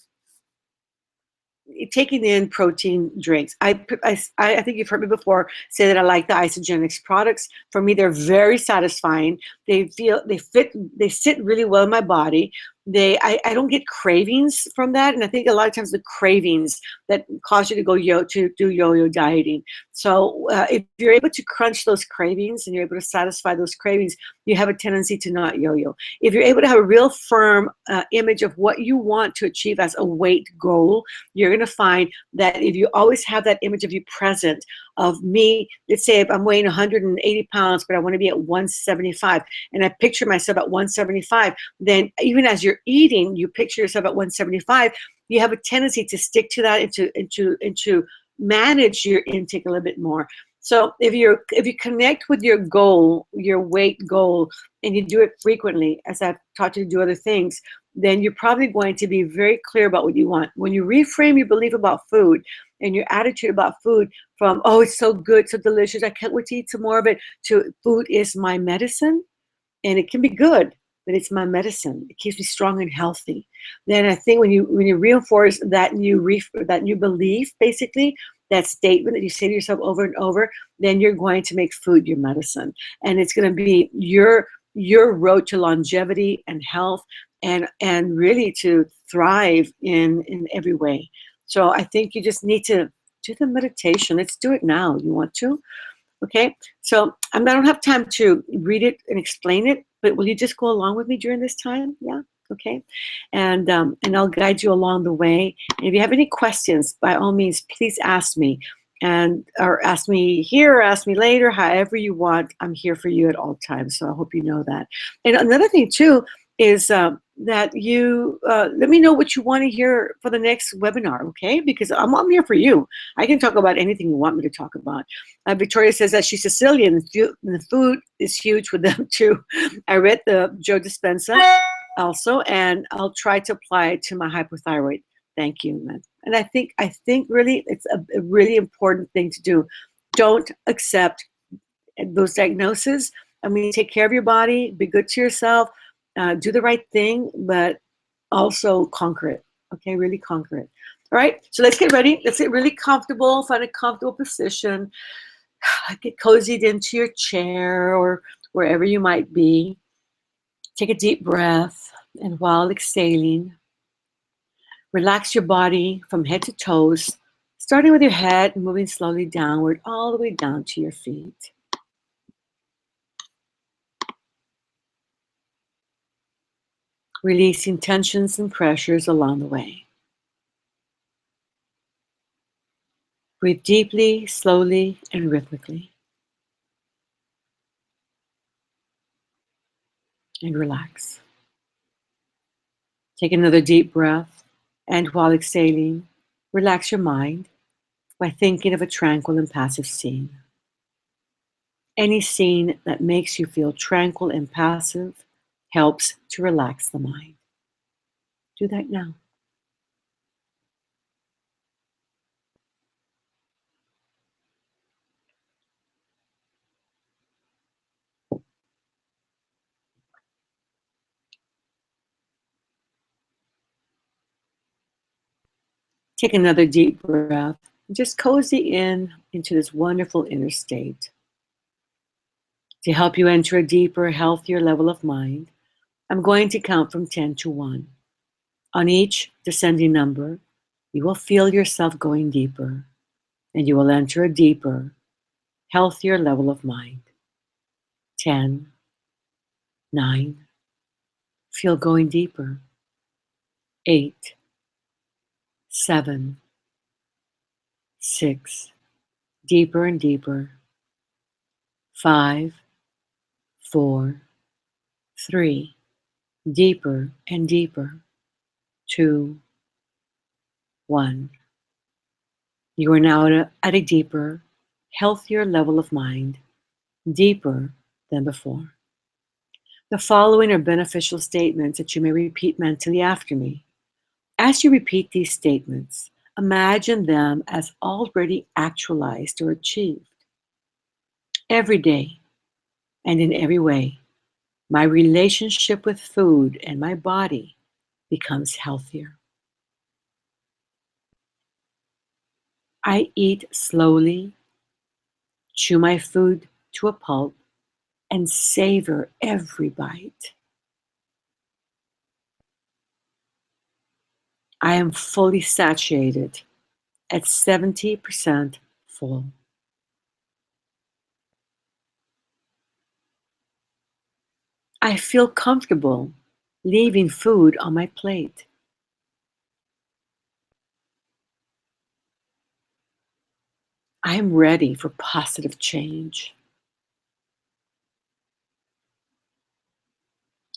taking in protein drinks. I think you've heard me before say that I like the Isogenics products. For me, they're very satisfying. They sit really well in my body. I don't get cravings from that, and I think a lot of times the cravings that cause you to do yo-yo dieting. So if you're able to crunch those cravings and you're able to satisfy those cravings, you have a tendency to not yo-yo. If you're able to have a real firm image of what you want to achieve as a weight goal, you're going to find that if you always have that image of you present, of me, let's say if I'm weighing 180 pounds, but I want to be at 175, and I picture myself at 175, then even as you're eating, you picture yourself at 175, you have a tendency to stick to that and to manage your intake a little bit more. So if you connect with your goal, your weight goal, and you do it frequently, as I've taught you to do other things, then you're probably going to be very clear about what you want. When you reframe your belief about food and your attitude about food from, oh, it's so good, so delicious, I can't wait to eat some more of it, to food is my medicine, and it can be good, but it's my medicine. It keeps me strong and healthy. Then I think when you reinforce that new belief, basically, that statement that you say to yourself over and over, then you're going to make food your medicine, and it's going to be your road to longevity and health, and really to thrive in every way. So I think you just need to do the meditation. Let's do it now. You want to? Okay, so I don't have time to read it and explain it, but will you just go along with me during this time? Yeah, okay, and I'll guide you along the way. And if you have any questions, by all means, please ask me, or ask me here, or ask me later, however you want. I'm here for you at all times. So I hope you know that. And another thing too is that you let me know what you want to hear for the next webinar, okay? Because I'm here for you. I can talk about anything you want me to talk about. Victoria says that she's Sicilian, and the food is huge with them too. I read the Joe Dispenza also, and I'll try to apply it to my hypothyroid. Thank you, man. And I think really it's a really important thing to do. Don't accept those diagnoses. I mean, take care of your body, be good to yourself, do the right thing, but also conquer it. Okay, really conquer it. All right, so let's get ready. Let's get really comfortable, find a comfortable position. Get cozied into your chair or wherever you might be. Take a deep breath, and while exhaling, relax your body from head to toes, starting with your head and moving slowly downward, all the way down to your feet. Releasing tensions and pressures along the way. Breathe deeply, slowly, and rhythmically. And relax. Take another deep breath, and while exhaling, relax your mind by thinking of a tranquil and passive scene. Any scene that makes you feel tranquil and passive helps to relax the mind. Do that now. Take another deep breath. Just cozy into this wonderful inner state. To help you enter a deeper, healthier level of mind, I'm going to count from 10 to 1. On each descending number, you will feel yourself going deeper, and you will enter a deeper, healthier level of mind. 10, 9, feel going deeper. 8, 7, 6, deeper and deeper. 5, 4, 3, deeper and deeper. 2, 1. You are now at a deeper, healthier level of mind, deeper than before. The following are beneficial statements that you may repeat mentally after me. As you repeat these statements, imagine them as already actualized or achieved. Every day and in every way, my relationship with food and my body becomes healthier. I eat slowly, chew my food to a pulp, and savor every bite. I am fully satiated at 70% full. I feel comfortable leaving food on my plate. I am ready for positive change.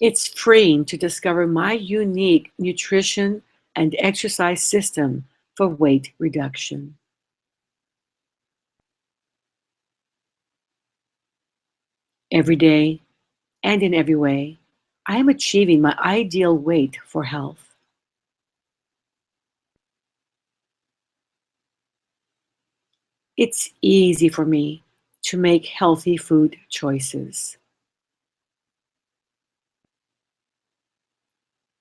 It's freeing to discover my unique nutrition and exercise system for weight reduction. Every day and in every way, I am achieving my ideal weight for health. It's easy for me to make healthy food choices.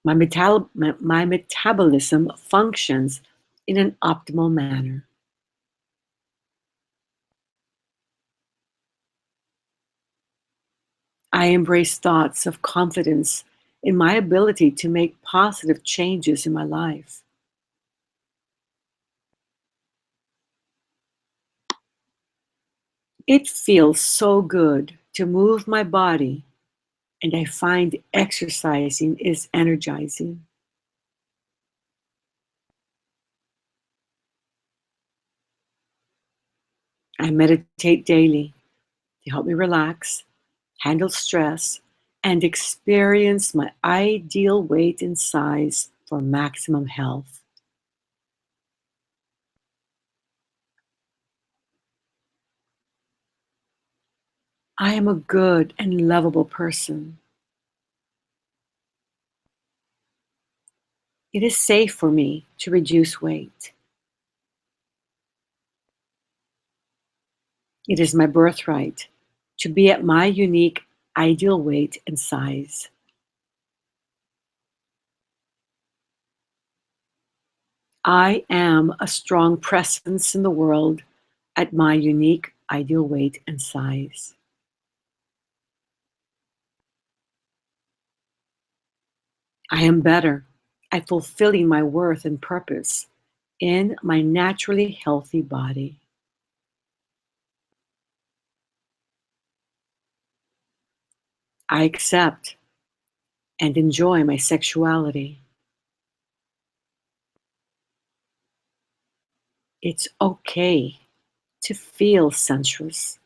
My metabolism functions in an optimal manner. I embrace thoughts of confidence in my ability to make positive changes in my life. It feels so good to move my body, and I find exercising is energizing. I meditate daily to help me relax, handle stress, and experience my ideal weight and size for maximum health. I am a good and lovable person. It is safe for me to reduce weight. It is my birthright to be at my unique ideal weight and size. I am a strong presence in the world at my unique ideal weight and size. I am better at fulfilling my worth and purpose in my naturally healthy body. I accept and enjoy my sexuality. It's okay to feel sensuous.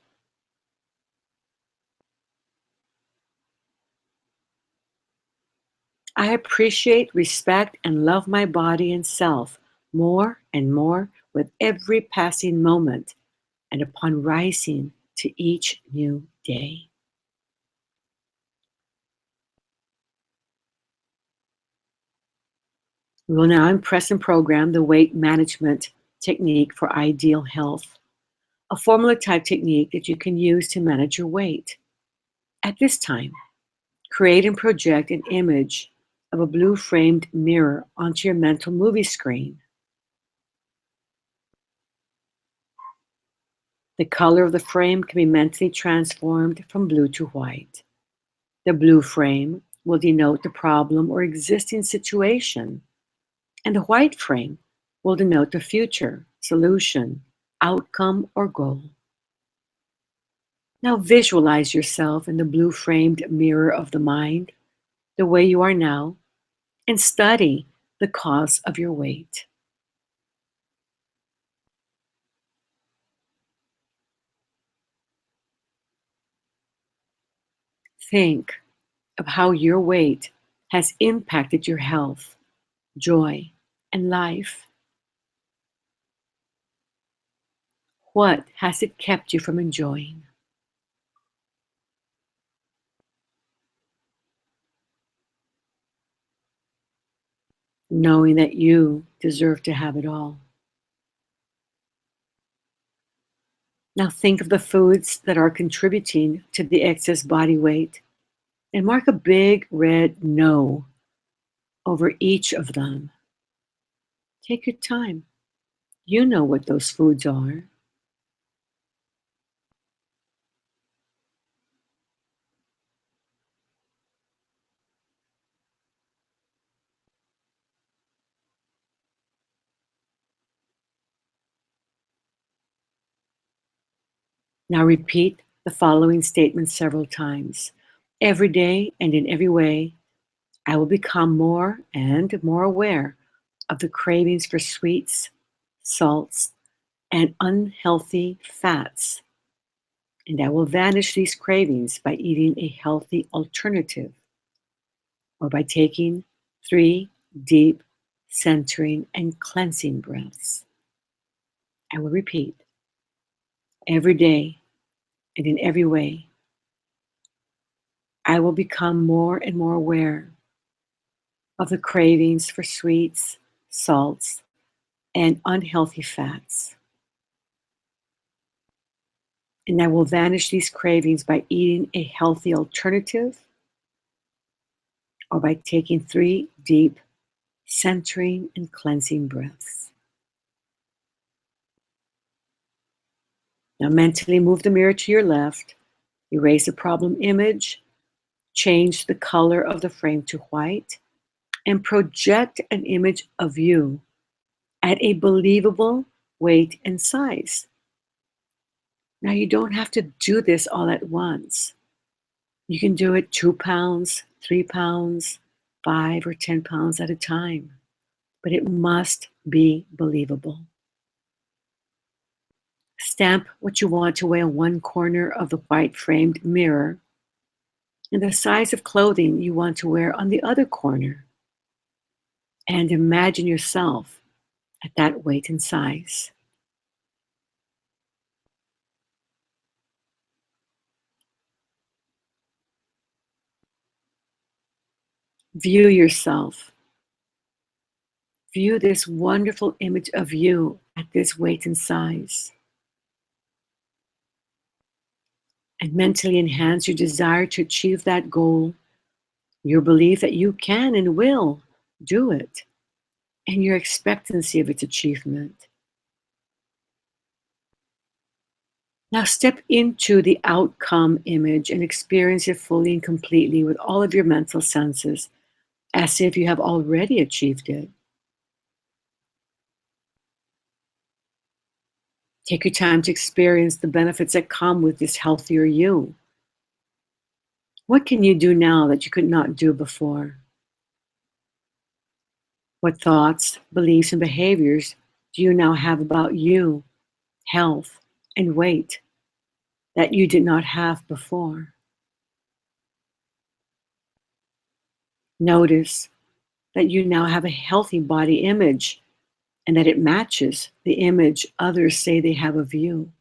I appreciate, respect, and love my body and self more and more with every passing moment and upon rising to each new day. We will now impress and program the weight management technique for ideal health, a formula type technique that you can use to manage your weight. At this time, create and project an image of a blue framed mirror onto your mental movie screen. The color of the frame can be mentally transformed from blue to white. The blue frame will denote the problem or existing situation, and the white frame will denote the future, solution, outcome, or goal. Now visualize yourself in the blue framed mirror of the mind, the way you are now, and study the cause of your weight. Think of how your weight has impacted your health, joy, and life. What has it kept you from enjoying? Knowing that you deserve to have it all. Now think of the foods that are contributing to the excess body weight and mark a big red no over each of them. Take your time. You know what those foods are. Now repeat the following statement several times. Every day and in every way, I will become more and more aware of the cravings for sweets, salts, and unhealthy fats. And I will vanish these cravings by eating a healthy alternative or by taking 3 deep, centering, and cleansing breaths. I will repeat every day and in every way. I will become more and more aware of the cravings for sweets, salts, and unhealthy fats. And I will vanish these cravings by eating a healthy alternative or by taking 3 deep, centering, and cleansing breaths. Now mentally move the mirror to your left, erase the problem image, change the color of the frame to white, and project an image of you at a believable weight and size. Now, you don't have to do this all at once. You can do it 2 pounds, 3 pounds, 5 or 10 pounds at a time, but it must be believable. Stamp what you want to weigh on one corner of the white framed mirror and the size of clothing you want to wear on the other corner. And imagine yourself at that weight and size. View yourself. View this wonderful image of you at this weight and size. And mentally enhance your desire to achieve that goal, your belief that you can and will do it, and your expectancy of its achievement. Now step into the outcome image and experience it fully and completely with all of your mental senses, as if you have already achieved it. Take your time to experience the benefits that come with this healthier you. What can you do now that you could not do before? What thoughts, beliefs, and behaviors do you now have about you, health, and weight that you did not have before? Notice that you now have a healthy body image and that it matches the image others say they have of you.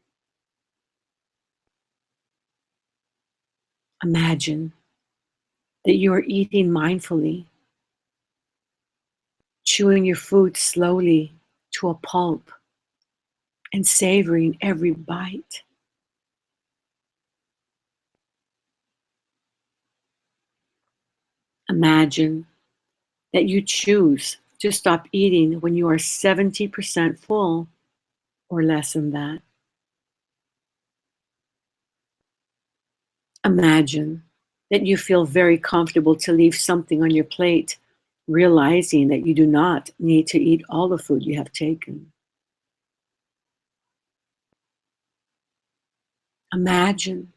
Imagine that you are eating mindfully, chewing your food slowly to a pulp and savoring every bite. Imagine that you choose to stop eating when you are 70% full or less than that. Imagine that you feel very comfortable to leave something on your plate, realizing that you do not need to eat all the food you have taken. Imagine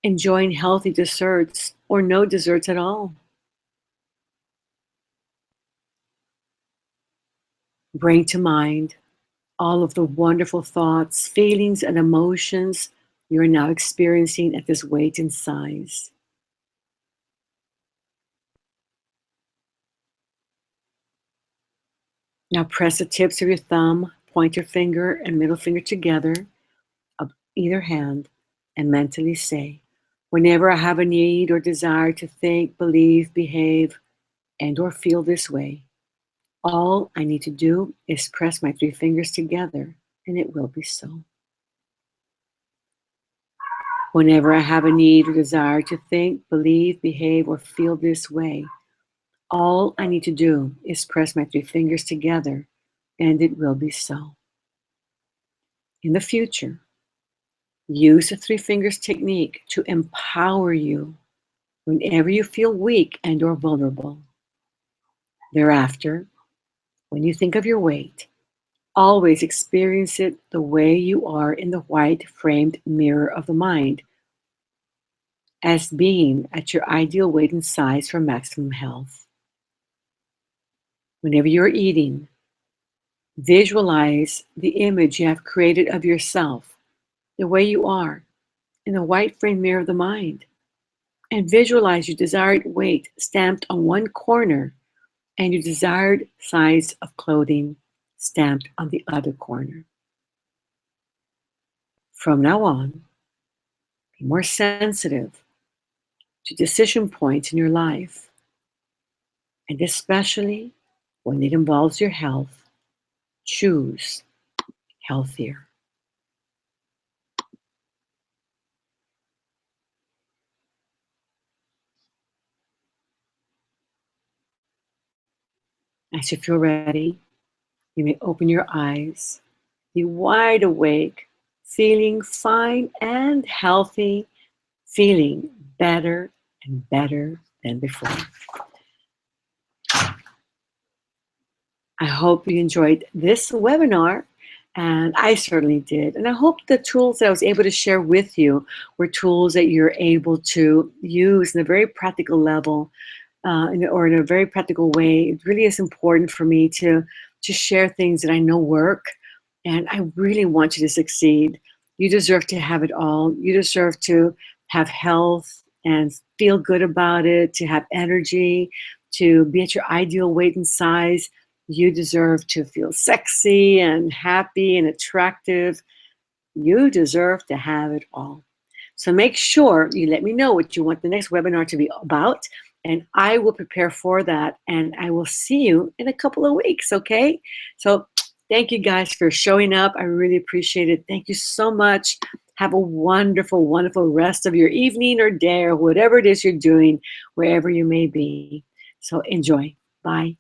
enjoying healthy desserts or no desserts at all. Bring to mind all of the wonderful thoughts, feelings, and emotions you are now experiencing at this weight and size. Now press the tips of your thumb, pointer finger, and middle finger together of either hand and mentally say, whenever I have a need or desire to think, believe, behave, and or feel this way, all I need to do is press my 3 fingers together and it will be so. Whenever I have a need or desire to think, believe, behave, or feel this way, all I need to do is press my 3 fingers together and it will be so. In the future, use the 3 fingers technique to empower you whenever you feel weak and or vulnerable. Thereafter, when you think of your weight, always experience it the way you are in the white framed mirror of the mind, as being at your ideal weight and size for maximum health. Whenever you're eating, visualize the image you have created of yourself, the way you are, in the white frame mirror of the mind. And visualize your desired weight stamped on one corner and your desired size of clothing stamped on the other corner. From now on, be more sensitive to decision points in your life, and especially when it involves your health, choose healthier. As you feel ready, you may open your eyes, be wide awake, feeling fine and healthy, feeling better and better than before. I hope you enjoyed this webinar, and I certainly did. And I hope the tools that I was able to share with you were tools that you're able to use in a very practical level, or in a very practical way. It really is important for me to share things that I know work, and I really want you to succeed. You deserve to have it all. You deserve to have health and feel good about it, to have energy, to be at your ideal weight and size. You deserve to feel sexy and happy and attractive. You deserve to have it all. So make sure you let me know what you want the next webinar to be about, and I will prepare for that, and I will see you in a couple of weeks, okay? So thank you guys for showing up. I really appreciate it. Thank you so much. Have a wonderful, wonderful rest of your evening or day or whatever it is you're doing, wherever you may be. So enjoy. Bye.